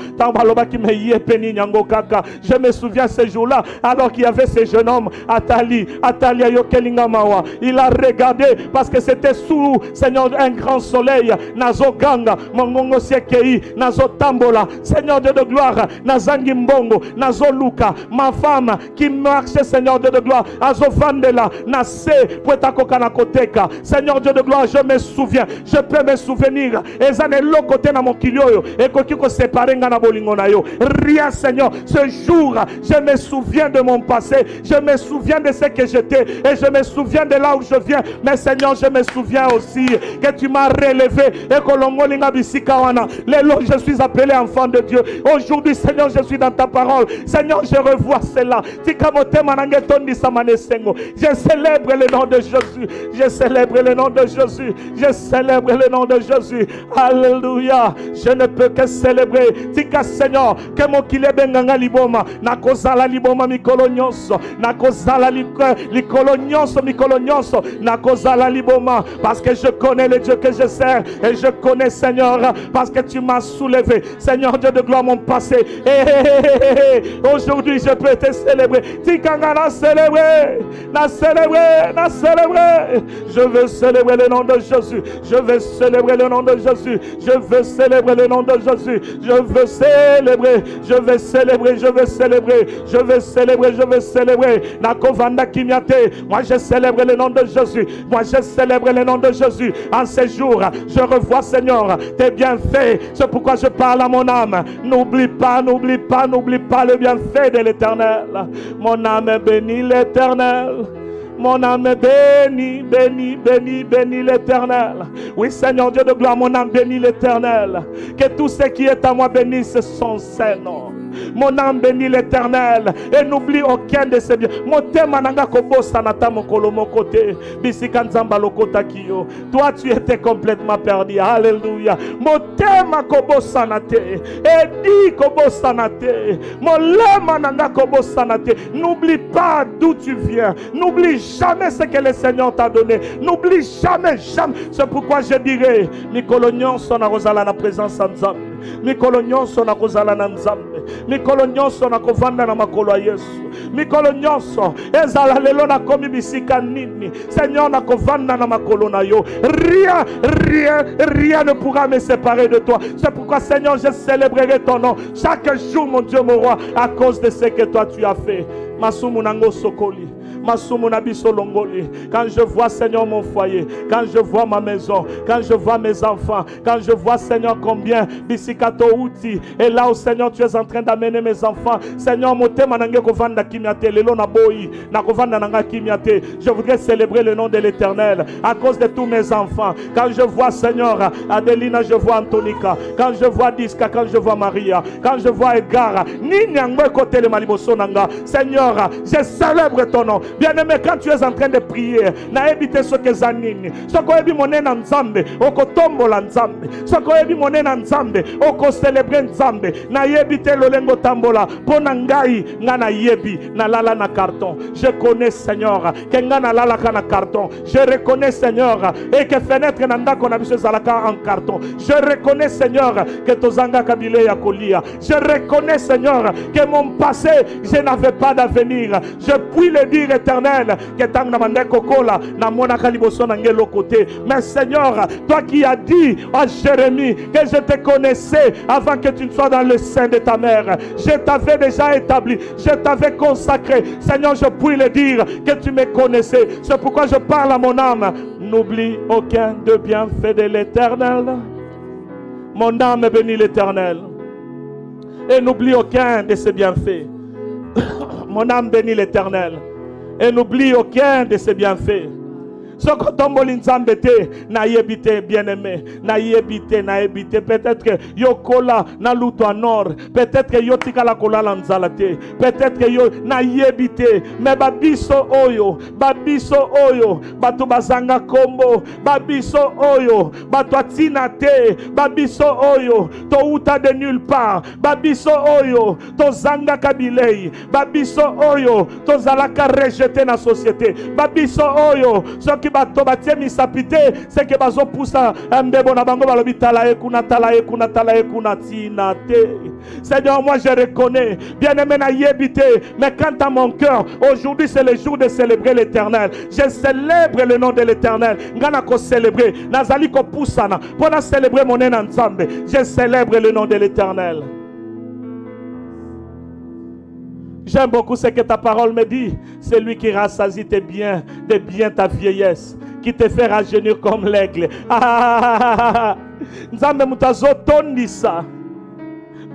S1: Je me souviens ce jour-là alors qu'il y avait ce jeune homme Atali Ayokelingamawa. Il a regardé parce que c'était sous Seigneur un grand soleil. Nazoganga Mongongo Sekei Nazotambola. Seigneur Dieu de gloire Nazangi Mbongo Nazoluka. Ma femme qui marchait Seigneur Dieu de gloire Azovandela Nase Puetakokana Koteka. Seigneur Dieu de gloire, je me souviens, je peux me souvenir. Et ça n'est l'autre côté dans mon kilioyo. Et qu'on séparé na bolingonayo. Rien Seigneur, ce jour, je me souviens de mon passé. Je me souviens de ce que j'étais. Et je me souviens de là où je viens. Mais Seigneur, je me souviens aussi que tu m'as relevé. Et que l'ongolinga bisikawana. Je suis appelé enfant de Dieu. Aujourd'hui, Seigneur, je suis dans ta parole. Seigneur, je revois cela. Je célèbre le nom de Jésus. Je célèbre le nom de Jésus. Je célèbre le nom de Jésus. Alléluia. Je ne peux que célébrer. Tika Seigneur, que mon kilebenganga liboma. Nakozala liboma mikolonyoso. Nakozala likolonyoso mikolonyoso. Nakozala liboma. Parce que je connais le Dieu que je sers. Et je connais Seigneur. Parce que tu m'as soulevé. Seigneur Dieu de gloire, mon passé. Aujourd'hui, je peux te célébrer. Tikanga na célébrer. Na célébrer. Na célébrer. Je veux célébrer le nom de Jésus. Je veux célébrer le nom de Jésus. Je veux célébrer le nom de Jésus. Je veux célébrer. Je veux célébrer. Je veux célébrer. Je veux célébrer. Je veux célébrer. Nakovanda Kimiate. Moi je célèbre le nom de Jésus. Moi je célèbre le nom de Jésus. En ces jours, je revois Seigneur tes bienfaits. C'est pourquoi je parle à mon âme. N'oublie pas, n'oublie pas, n'oublie pas le bienfait de l'Éternel. Mon âme bénit l'Éternel. Mon âme bénit, bénit, bénit, bénit l'Éternel. Oui, Seigneur Dieu de gloire, mon âme bénit l'Éternel. Que tout ce qui est à moi bénisse son Saint-Nom. Mon âme bénit l'Éternel et n'oublie aucun de ses biens. Mon thème ananga kobosa nata mokolo mokote bisikanzamba lokota kiyo. Toi tu étais complètement perdu. Alléluia. Mon thème kobosa nate et dit kobosa nate. Mon lème ananga kobosa nate. N'oublie pas d'où tu viens. N'oublie jamais ce que le Seigneur t'a donné. N'oublie jamais, jamais. C'est pourquoi je dirais Mikolonyon son arosala na présence en Nzambe. Mikolonyon son arosala na Nzambe. Mikolo nyonso na kovanda na makolo ya Yesu. Mikolo nyonso ezala lelo na komi bisika nini. Seigneur na kovanda na makolo na yo. Rien ne pourra me séparer de toi. C'est pourquoi Seigneur je célébrerai ton nom chaque jour mon Dieu mon roi à cause de ce que toi tu as fait. Masumu nango sokoli. Quand je vois, Seigneur, mon foyer, quand je vois ma maison, quand je vois mes enfants, quand je vois, Seigneur, combien Bisikato Outi, et là où, Seigneur, tu es en train d'amener mes enfants, Seigneur, je voudrais célébrer le nom de l'Éternel à cause de tous mes enfants. Quand je vois, Seigneur, Adelina, je vois Antonica, quand je vois Diska, quand je vois Maria, quand je vois Edgar, Seigneur, je célèbre ton nom. Bien-aimé, quand tu es en train de prier, na éviter ce que zanini, ce qu'on ebi monena nzambe, oko tombo la nzambe, ce qu'on ebi monena nzambe, oko célébrer nzambe, na éviter lolengo tambola, pona ngai, ngana yebi, na lala na carton. Je connais, Seigneur, que ngana lala kana carton. Je reconnais, Seigneur, et que fenêtre nanda qu'on a vu zalaka en carton. Je reconnais, Seigneur, que tozanga kabile ya kolia. Je reconnais, Seigneur, que mon passé, je n'avais pas d'avenir. Je puis le dire, Éternel, que tant na mande kokola na mona kaliboso na ngelo côté. Mais Seigneur, toi qui as dit à Jérémie que je te connaissais avant que tu ne sois dans le sein de ta mère, je t'avais déjà établi, je t'avais consacré. Seigneur, je puis le dire que tu me connaissais. C'est pourquoi je parle à mon âme. N'oublie aucun de bienfaits de l'Éternel. Mon âme bénit l'Éternel. Et n'oublie aucun de ses bienfaits. Mon âme bénit l'Éternel. Et n'oublie aucun de ses bienfaits. Soko tomboli nzambe te na yebite bien-aimé, na yebite peut-être que yokola na luto nord, peut-être que yotika la kola lanzalate, peut-être que yo na yebite, mais babiso oyo batu bazanga kombo, babiso oyo batu atina te, babiso oyo to uta de nulle part, babiso oyo to zanga kabilei, babiso oyo to zalaka rejeté na société, babiso oyo qui bato batie misapite c'est que bazo poussa mbebo na bango balobi talae kuna tina te. Seigneur, moi je reconnais, bien-aimé na yebite, mais quant à mon cœur, aujourd'hui c'est le jour de célébrer l'Éternel. Je célèbre le nom de l'Éternel. Ngana ko célébrer, nazali ko poussana pour célébrer mon nom ensemble. Je célèbre le nom de l'Éternel. J'aime beaucoup ce que ta parole me dit. C'est lui qui rassasie tes biens, de bien ta vieillesse, qui te fait rajeunir comme l'aigle. Nzambe mutazo tondisa.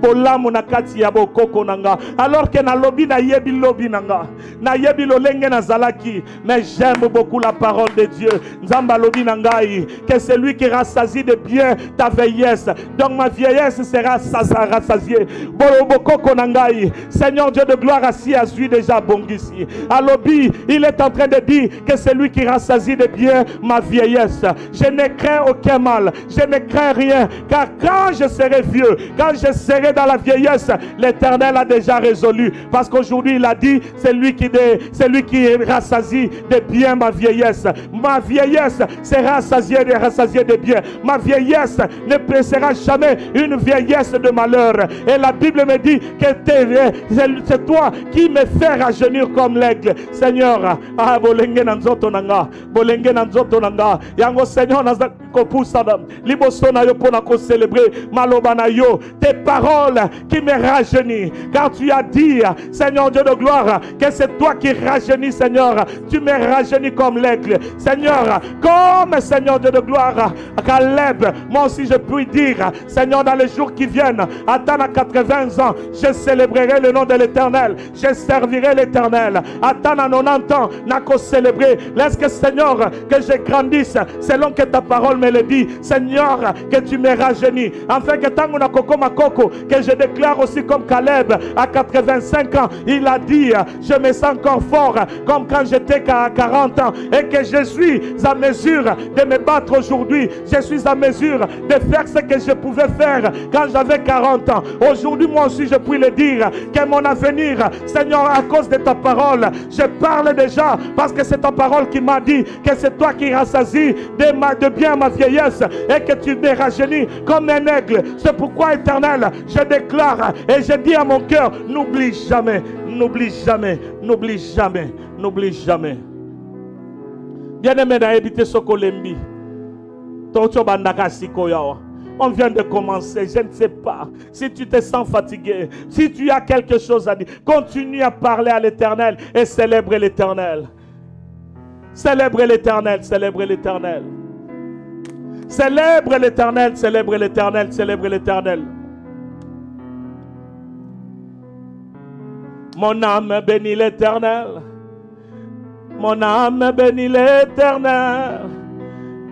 S1: Bolamu na kati ya bokoko nanga. Alors que na lobi na yebi lobi nanga. Na yebi lolenge na zalaki. Mais j'aime beaucoup la parole de Dieu. Nzamba lobi nangai. Que c'est lui qui rassasie de bien ta vieillesse. Donc ma vieillesse sera rassasiée. Bokoko nangai. Seigneur Dieu de gloire, assis à lui déjà bongisi. À lobi, il est en train de dire que c'est lui qui rassasie de bien ma vieillesse. Je ne crains aucun mal. Je ne crains rien. Car quand je serai vieux, quand je serai dans la vieillesse, l'Éternel a déjà résolu. Parce qu'aujourd'hui il a dit, c'est lui qui rassasie de bien ma vieillesse. Ma vieillesse sera rassasiée de bien. Ma vieillesse ne sera jamais une vieillesse de malheur. Et la Bible me dit que c'est toi qui me fais rajeunir comme l'aigle. Seigneur, bolenge nanzoto nanga, bolenge nanzoto nanga. Yango Seigneur ko poussana, liboso na yo pona ko célébrer maloba na yo, tes paroles qui me rajeunit. Car tu as dit, Seigneur Dieu de gloire, que c'est toi qui rajeunis, Seigneur. Tu me rajeunis comme l'aigle, Seigneur, comme Seigneur Dieu de gloire, Caleb. Moi aussi je puis dire, Seigneur, dans les jours qui viennent, attends à 80 ans, je célébrerai le nom de l'Éternel, je servirai l'Éternel. Attends à 90 ans, n'a qu'à célébrer. Laisse que, Seigneur, que je grandisse selon que ta parole me le dit. Seigneur, que tu me rajeunis, afin que tant qu'on a coco ma coco, que je déclare aussi comme Caleb à 85 ans, il a dit, je me sens encore fort comme quand j'étais à 40 ans, et que je suis à mesure de me battre aujourd'hui. Je suis à mesure de faire ce que je pouvais faire quand j'avais 40 ans. Aujourd'hui, moi aussi, je puis le dire, que mon avenir, Seigneur, à cause de ta parole, je parle déjà, parce que c'est ta parole qui m'a dit que c'est toi qui rassasie de bien ma vieillesse, et que tu me rajeunis comme un aigle. C'est pourquoi, Éternel, je déclare et je dis à mon cœur, n'oublie jamais, n'oublie jamais, n'oublie jamais, n'oublie jamais. Bien-aimé d'habiter Sokolembi, on vient de commencer, je ne sais pas si tu te sens fatigué, si tu as quelque chose à dire, continue à parler à l'Éternel et célèbre l'Éternel. Célèbre l'Éternel, célèbre l'Éternel. Célèbre l'Éternel, célèbre l'Éternel, célèbre l'Éternel. Mon âme bénit l'Éternel. Mon âme bénit l'Éternel.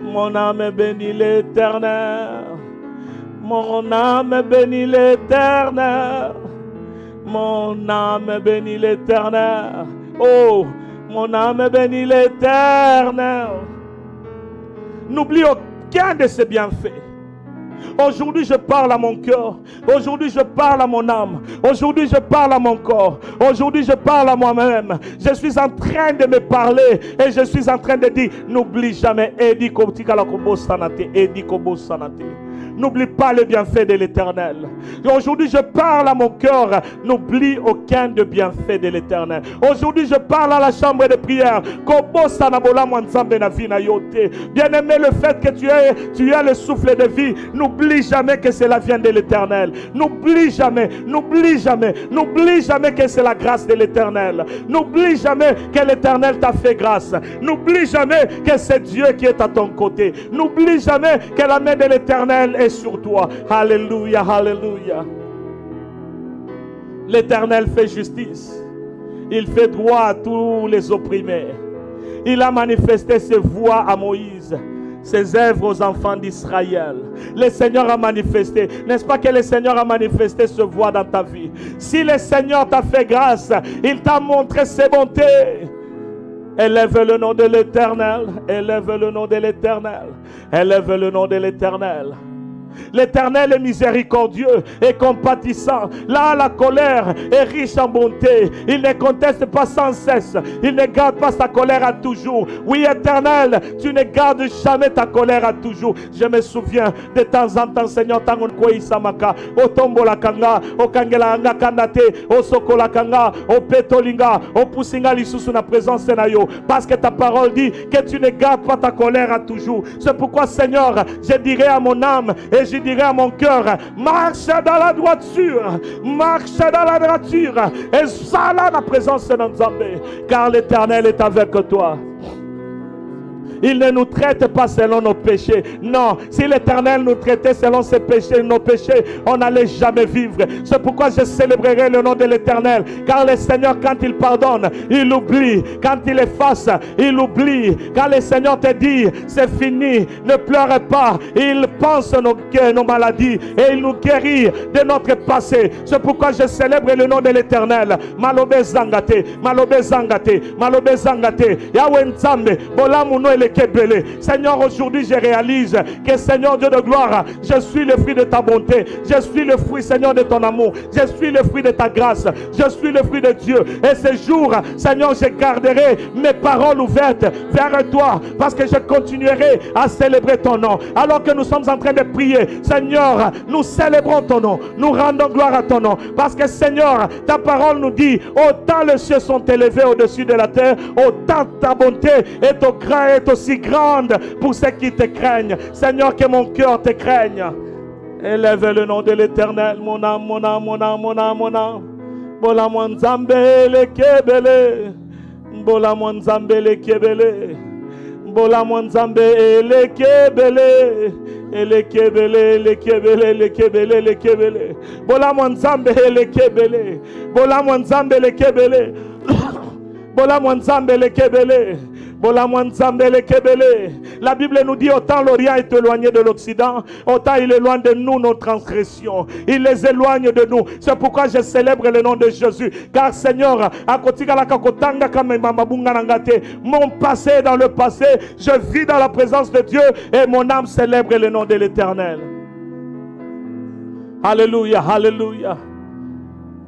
S1: Mon âme bénit l'Éternel. Mon âme bénit l'Éternel. Mon âme bénit l'Éternel. Oh, mon âme bénit l'Éternel. N'oublie aucun de ses bienfaits. Aujourd'hui, je parle à mon cœur. Aujourd'hui, je parle à mon âme. Aujourd'hui, je parle à mon corps. Aujourd'hui, je parle à moi-même. Je suis en train de me parler et je suis en train de dire, n'oublie jamais. N'oublie pas les bienfaits de l'Éternel. Aujourd'hui, je parle à mon cœur. N'oublie aucun des bienfaits de l'Éternel. Aujourd'hui, je parle à la chambre de prière. Bien-aimé, le fait que tu as le souffle de vie, n'oublie jamais que cela vient de l'Éternel. N'oublie jamais, n'oublie jamais, n'oublie jamais que c'est la grâce de l'Éternel. N'oublie jamais que l'Éternel t'a fait grâce. N'oublie jamais que c'est Dieu qui est à ton côté. N'oublie jamais que la main de l'Éternel est sur toi. Alléluia, alléluia. L'Éternel fait justice. Il fait droit à tous les opprimés. Il a manifesté ses voies à Moïse, ses œuvres aux enfants d'Israël. Le Seigneur a manifesté. N'est-ce pas que le Seigneur a manifesté ses voies dans ta vie? Si le Seigneur t'a fait grâce, il t'a montré ses bontés. Élève le nom de l'Éternel. Élève le nom de l'Éternel. Élève le nom de l'Éternel. L'Éternel est miséricordieux et compatissant. Là, la colère est riche en bonté. Il ne conteste pas sans cesse. Il ne garde pas sa colère à toujours. Oui, Éternel, tu ne gardes jamais ta colère à toujours. Je me souviens de temps en temps, Seigneur, tangon koi samaka, o tombo la kanga, o kangela nga kandate, o soko la kanga, o petolinga, o pusinga lisusu na présence na yo. Parce que ta parole dit que tu ne gardes pas ta colère à toujours. C'est pourquoi, Seigneur, je dirai à mon âme et je dirai à mon cœur, marche dans la droiture, marche dans la droiture, et ça là la présence de Nzambe, car l'Éternel est avec toi. Il ne nous traite pas selon nos péchés. Non, si l'Éternel nous traitait selon ses péchés, nos péchés, on n'allait jamais vivre. C'est pourquoi je célébrerai le nom de l'Éternel. Car le Seigneur, quand il pardonne, il oublie. Quand il efface, il oublie. Quand le Seigneur te dit, c'est fini, ne pleure pas. Il pense nos maladies et il nous guérit de notre passé. C'est pourquoi je célèbre le nom de l'Éternel. Malobe Zangate, Malobe Zangate, Malobe Zangate, Yahweh Nzambe, Bolamuno et Seigneur, aujourd'hui je réalise que Seigneur Dieu de gloire, je suis le fruit de ta bonté, je suis le fruit Seigneur de ton amour, je suis le fruit de ta grâce, je suis le fruit de Dieu. Et ce jour, Seigneur, je garderai mes paroles ouvertes vers toi, parce que je continuerai à célébrer ton nom. Alors que nous sommes en train de prier, Seigneur, nous célébrons ton nom, nous rendons gloire à ton nom, parce que Seigneur, ta parole nous dit, autant les cieux sont élevés au-dessus de la terre, autant ta bonté est au grand et aussi grande pour ceux qui te craignent. Seigneur, que mon cœur te craigne. Élève le nom de l'Éternel, mon âme, mon âme, mon âme, mon âme, mon âme. Bola Mwanzambe le kebele, Bola Mwanzambe le kebele, Bola Mwanzambe le kebele, le kebele, le kebele, le kebele, le kebele, Bola Mwanzambe le kebele, Bola Mwanzambe le kebele, Bola Mwanzambe le kebele. La Bible nous dit autant l'Orient est éloigné de l'Occident, autant il éloigne de nous nos transgressions. Il les éloigne de nous. C'est pourquoi je célèbre le nom de Jésus. Car Seigneur, mon passé est dans le passé, je vis dans la présence de Dieu et mon âme célèbre le nom de l'Éternel. Alléluia, alléluia.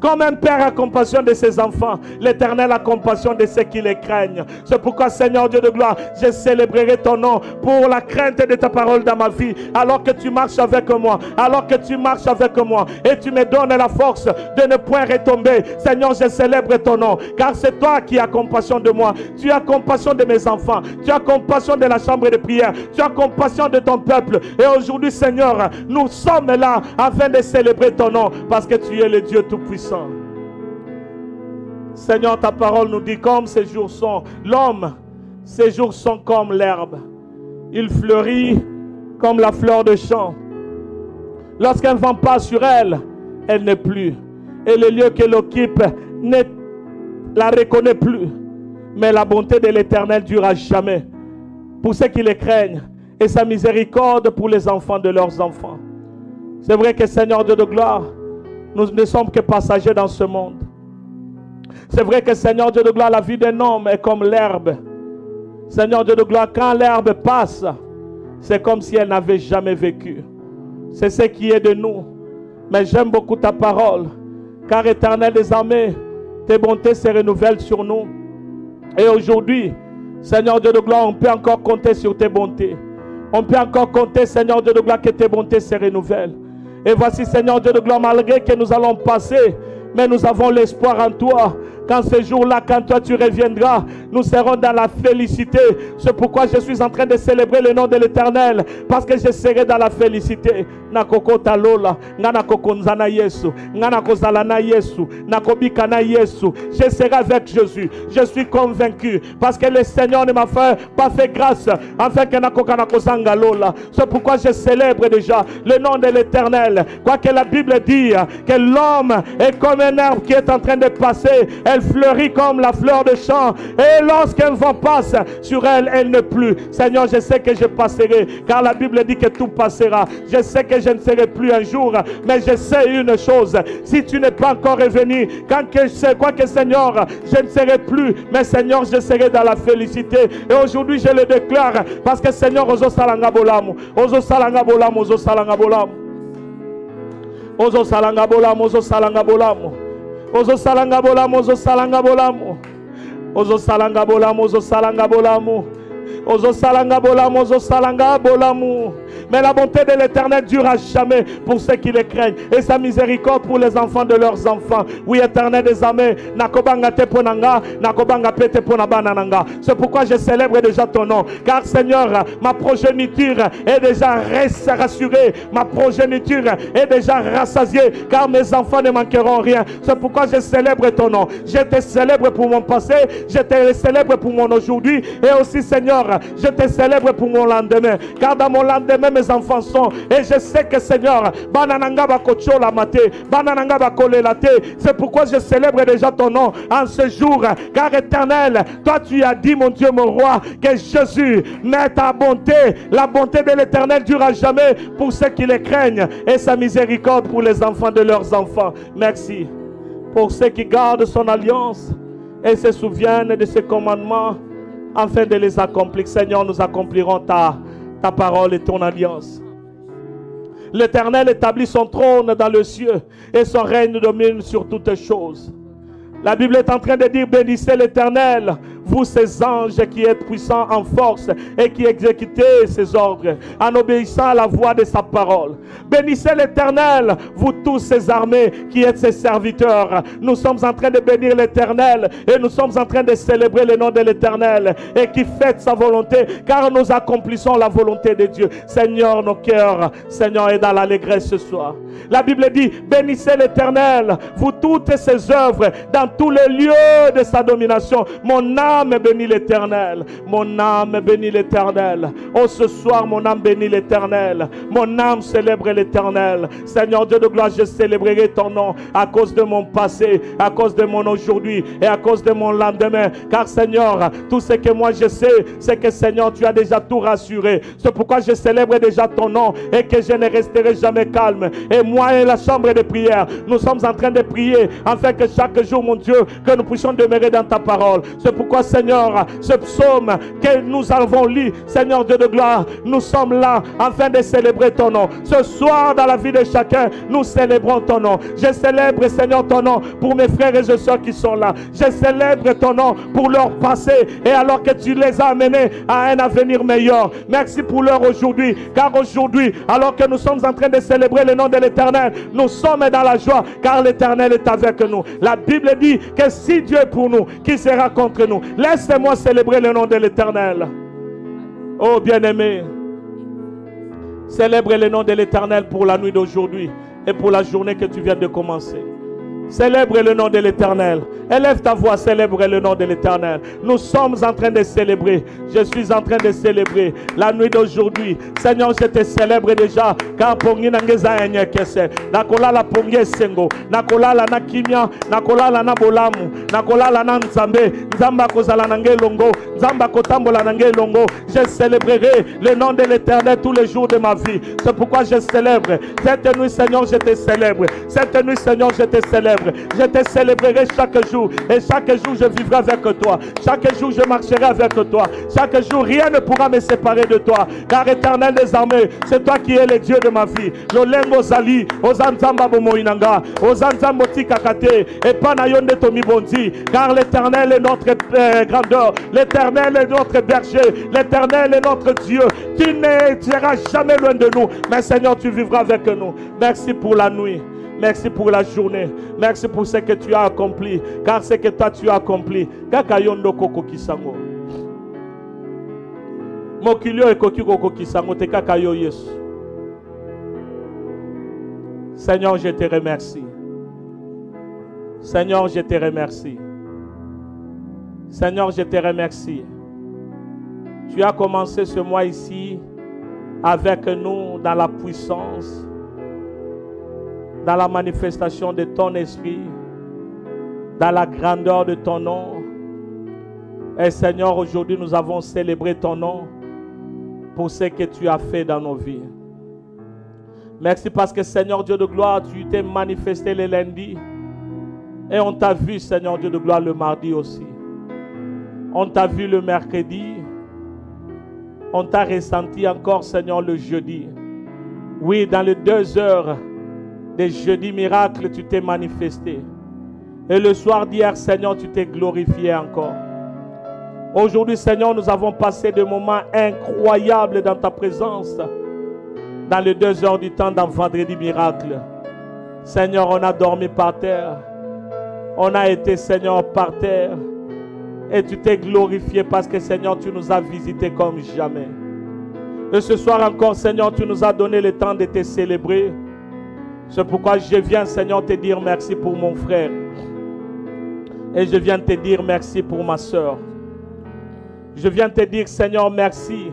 S1: Comme un père a compassion de ses enfants, l'Éternel a compassion de ceux qui les craignent. C'est pourquoi, Seigneur Dieu de gloire, je célébrerai ton nom pour la crainte de ta parole dans ma vie. Alors que tu marches avec moi, alors que tu marches avec moi et tu me donnes la force de ne point retomber. Seigneur, je célèbre ton nom, car c'est toi qui as compassion de moi. Tu as compassion de mes enfants, tu as compassion de la chambre de prière, tu as compassion de ton peuple. Et aujourd'hui, Seigneur, nous sommes là afin de célébrer ton nom, parce que tu es le Dieu Tout-Puissant. Seigneur, ta parole nous dit comme ces jours sont, l'homme Ces jours sont comme l'herbe. Il fleurit comme la fleur de champ. Lorsqu'un vent passe sur elle, elle n'est plus. Et le lieu qu'elle occupe ne la reconnaît plus. Mais la bonté de l'Éternel dure à jamais pour ceux qui les craignent, et sa miséricorde pour les enfants de leurs enfants. C'est vrai que Seigneur Dieu de gloire, nous ne sommes que passagers dans ce monde. C'est vrai que Seigneur Dieu de gloire, la vie d'un homme est comme l'herbe. Seigneur Dieu de gloire, quand l'herbe passe, c'est comme si elle n'avait jamais vécu. C'est ce qui est de nous. Mais j'aime beaucoup ta parole, car Éternel des armées, tes bontés se renouvellent sur nous. Et aujourd'hui, Seigneur Dieu de gloire, on peut encore compter sur tes bontés. On peut encore compter, Seigneur Dieu de gloire, que tes bontés se renouvellent. Et voici, Seigneur Dieu de gloire, malgré que nous allons passer, mais nous avons l'espoir en toi. Quand ce jour-là, quand toi tu reviendras, nous serons dans la félicité. C'est pourquoi je suis en train de célébrer le nom de l'Éternel, parce que je serai dans la félicité. Nakokota lola, nganakokonzana Yesu, nganakozalana Yesu, nakobikana Yesu. Je serai avec Jésus. Je suis convaincu, parce que le Seigneur ne m'a pas fait grâce, afin que nakokanakozanga lola. C'est pourquoi je célèbre déjà le nom de l'Éternel. Quoique la Bible dit que l'homme est comme un arbre qui est en train de passer, elle fleurit comme la fleur de champ, et lorsqu'un vent passe sur elle, elle ne plus. Seigneur, je sais que je passerai, car la Bible dit que tout passera. Je sais que je ne serai plus un jour, mais je sais une chose: si tu n'es pas encore revenu, quoi que Seigneur, je ne serai plus, mais Seigneur, je serai dans la félicité. Et aujourd'hui je le déclare, parce que Seigneur, ozo salanga bolamu, ozo salanga bolamu, ozo salanga bolamu, ozo salanga bolamu, ozo salanga bolamu, ozo salanga bolamu, ozo salanga bolamu, ozo salanga bolamu, ozo salanga bolamu, ozo salanga bolamu, ozo salanga bolamu. Mais la bonté de l'Éternel dure à jamais pour ceux qui les craignent, et sa miséricorde pour les enfants de leurs enfants. Oui, Éternel des armées, nakobanga te ponanga, nakobanga pete ponabananga. C'est pourquoi je célèbre déjà ton nom, car Seigneur, ma progéniture est déjà rassurée, ma progéniture est déjà rassasiée, car mes enfants ne manqueront rien. C'est pourquoi je célèbre ton nom. Je te célèbre pour mon passé, je te célèbre pour mon aujourd'hui, et aussi Seigneur, je te célèbre pour mon lendemain, car dans mon lendemain mes enfants sont, et je sais que Seigneur, banananga bakocho la maté, banananga bakole la té. C'est pourquoi je célèbre déjà ton nom en ce jour, car Éternel, toi tu as dit, mon Dieu, mon roi, que Jésus met ta bonté, la bonté de l'Éternel dure à jamais pour ceux qui les craignent, et sa miséricorde pour les enfants de leurs enfants. Merci pour ceux qui gardent son alliance et se souviennent de ses commandements afin de les accomplir. Seigneur, nous accomplirons ta parole et ton alliance. L'Éternel établit son trône dans le ciel, et son règne domine sur toutes choses. La Bible est en train de dire: bénissez l'Éternel, vous ses anges qui êtes puissants en force et qui exécutez ses ordres en obéissant à la voix de sa parole. Bénissez l'Éternel, vous tous ses armées qui êtes ses serviteurs. Nous sommes en train de bénir l'Éternel, et nous sommes en train de célébrer le nom de l'Éternel, et qui fait sa volonté, car nous accomplissons la volonté de Dieu. Seigneur, nos cœurs, Seigneur, est dans l'allégresse ce soir. La Bible dit: bénissez l'Éternel, vous toutes ses œuvres dans tous les lieux de sa domination. Mon âme bénit l'Éternel, mon âme bénit l'Éternel. Oh, ce soir mon âme bénit l'Éternel, mon âme célèbre l'Éternel. Seigneur Dieu de gloire, je célébrerai ton nom à cause de mon passé, à cause de mon aujourd'hui et à cause de mon lendemain, car Seigneur, tout ce que moi je sais, c'est que Seigneur, tu as déjà tout rassuré. C'est pourquoi je célèbre déjà ton nom, et que je ne resterai jamais calme. Et moi et la chambre de prière, nous sommes en train de prier afin que chaque jour, mon Dieu, que nous puissions demeurer dans ta parole. C'est pourquoi, Seigneur, ce psaume que nous avons lu, Seigneur Dieu de gloire, nous sommes là afin de célébrer ton nom. Ce soir, dans la vie de chacun, nous célébrons ton nom. Je célèbre, Seigneur, ton nom pour mes frères et sœurs qui sont là. Je célèbre ton nom pour leur passé, et alors que tu les as amenés à un avenir meilleur. Merci pour leur aujourd'hui, car aujourd'hui, alors que nous sommes en train de célébrer le nom de l'Éternel, nous sommes dans la joie, car l'Éternel est avec nous. La Bible dit que si Dieu est pour nous, qui sera contre nous? Laissez-moi célébrer le nom de l'Éternel. Oh bien-aimé, célèbre le nom de l'Éternel pour la nuit d'aujourd'hui et pour la journée que tu viens de commencer. Célèbre le nom de l'Éternel. Élève ta voix, célèbre le nom de l'Éternel. Nous sommes en train de célébrer. Je suis en train de célébrer la nuit d'aujourd'hui. Seigneur, je te célèbre déjà. Car pongi nangeza enye kese. Nakola la pongi sengo. Nakola la nakimia. Nakola la nabolamu. Nakola la nanzambe. Nzamba kozala nange longo. Nzamba kotambola nange longo. Je célébrerai le nom de l'Éternel tous les jours de ma vie. C'est pourquoi je célèbre. Cette nuit, Seigneur, je te célèbre. Cette nuit, Seigneur, je te célèbre. Je te célébrerai chaque jour. Et chaque jour, je vivrai avec toi. Chaque jour, je marcherai avec toi. Chaque jour, rien ne pourra me séparer de toi. Car Éternel des armées, c'est toi qui es le Dieu de ma vie. Lolengo Zali, Ozanzamba Bomoinanga, Ozanzambo Tikakate, et Panayonde Tomi Bondi. Car l'Éternel est notre grandeur. L'Éternel est notre berger. L'Éternel est notre Dieu. Tu n'iras jamais loin de nous. Mais Seigneur, tu vivras avec nous. Merci pour la nuit. Merci pour la journée. Merci pour ce que tu as accompli. Car ce que toi tu as accompli. Kakayondo koko kisango. Mokilio e koki koko kisango te kakayo Yesu. Seigneur, je te remercie. Seigneur, je te remercie. Seigneur, je te remercie. Tu as commencé ce mois ici avec nous dans la puissance, dans la manifestation de ton esprit, dans la grandeur de ton nom. Et Seigneur, aujourd'hui nous avons célébré ton nom pour ce que tu as fait dans nos vies. Merci parce que Seigneur Dieu de gloire, tu t'es manifesté le lundi. Et on t'a vu Seigneur Dieu de gloire le mardi aussi. On t'a vu le mercredi. On t'a ressenti encore Seigneur le jeudi. Oui, dans les 2 heures des jeudis miracles, tu t'es manifesté. Et le soir d'hier, Seigneur, tu t'es glorifié encore. Aujourd'hui, Seigneur, nous avons passé des moments incroyables dans ta présence. Dans les 2 heures du temps, dans vendredi miracle. Seigneur, on a dormi par terre. On a été, Seigneur, par terre. Et tu t'es glorifié parce que, Seigneur, tu nous as visités comme jamais. Et ce soir encore, Seigneur, tu nous as donné le temps de te célébrer. C'est pourquoi je viens, Seigneur, te dire merci pour mon frère. Et je viens te dire merci pour ma soeur. Je viens te dire, Seigneur, merci.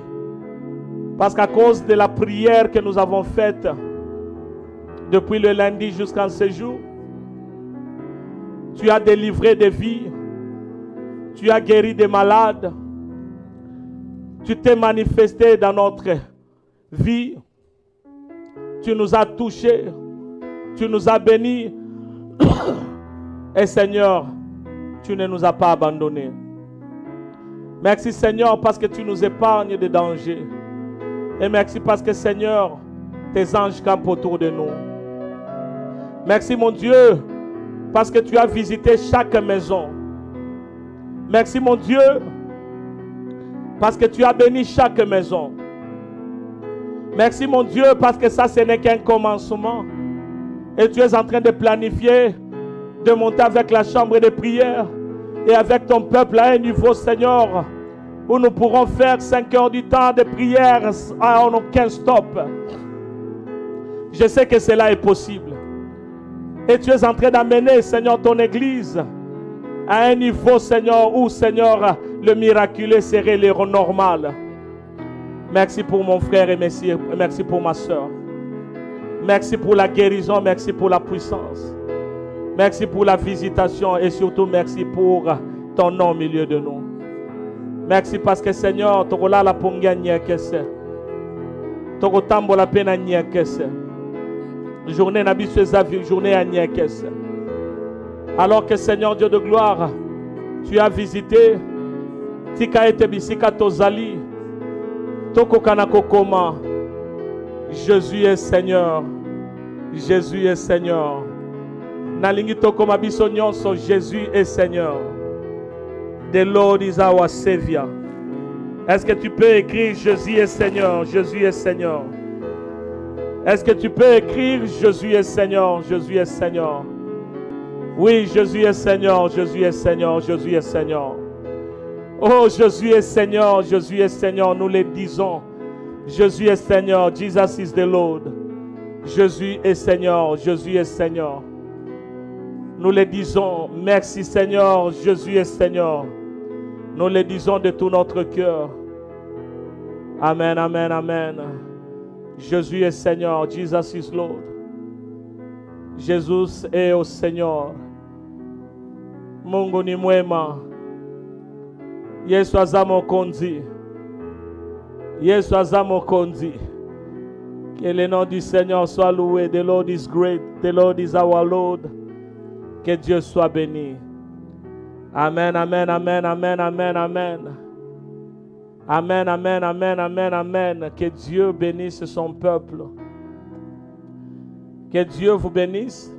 S1: Parce qu'à cause de la prière que nous avons faite depuis le lundi jusqu'à ce jour, tu as délivré des vies. Tu as guéri des malades. Tu t'es manifesté dans notre vie. Tu nous as touchés. Tu nous as bénis. Et Seigneur, tu ne nous as pas abandonnés. Merci Seigneur parce que tu nous épargnes des dangers. Et merci parce que Seigneur, tes anges campent autour de nous. Merci mon Dieu parce que tu as visité chaque maison. Merci mon Dieu parce que tu as béni chaque maison. Merci mon Dieu parce que ça ce n'est qu'un commencement. Et tu es en train de planifier, de monter avec la chambre de prière et avec ton peuple à un niveau, Seigneur, où nous pourrons faire 5 heures du temps de prière en aucun stop. Je sais que cela est possible. Et tu es en train d'amener, Seigneur, ton église à un niveau, Seigneur, où, Seigneur, le miraculeux serait le normal. Merci pour mon frère et merci pour ma soeur. Merci pour la guérison, merci pour la puissance. Merci pour la visitation et surtout merci pour ton nom au milieu de nous. Merci parce que Seigneur, tu as la pongia nyekese. Tu as la peine nyekese. Journée n'habite journée à nyekese. Alors que Seigneur Dieu de gloire, tu as visité Tika ete bisika tozali. Toko kanako koma. Jésus est Seigneur. Jésus est Seigneur. Nalingi toko mabiso nyonso, Jésus est Seigneur. The Lord is our Savior. Est-ce que tu peux écrire Jésus est Seigneur, Jésus est Seigneur? Est-ce que tu peux écrire Jésus est Seigneur, Jésus est Seigneur? Oui, Jésus est Seigneur, Jésus est Seigneur, Jésus est Seigneur. Oh, Jésus est Seigneur, Jésus est Seigneur, nous le disons. Jésus est Seigneur, Jesus is the Lord. Jésus est Seigneur, Jésus est Seigneur. Nous le disons, merci Seigneur, Jésus est Seigneur. Nous le disons de tout notre cœur. Amen, amen, amen. Jésus est Seigneur, Jesus is Lord. Jésus est au Seigneur. Mungu ni mwema. Yesu azamokonzi. Yesu azamokonzi. Que le nom du Seigneur soit loué. The Lord is great. The Lord is our Lord. Que Dieu soit béni. Amen, amen, amen, amen, amen, amen. Amen, amen, amen, amen, amen. Que Dieu bénisse son peuple. Que Dieu vous bénisse.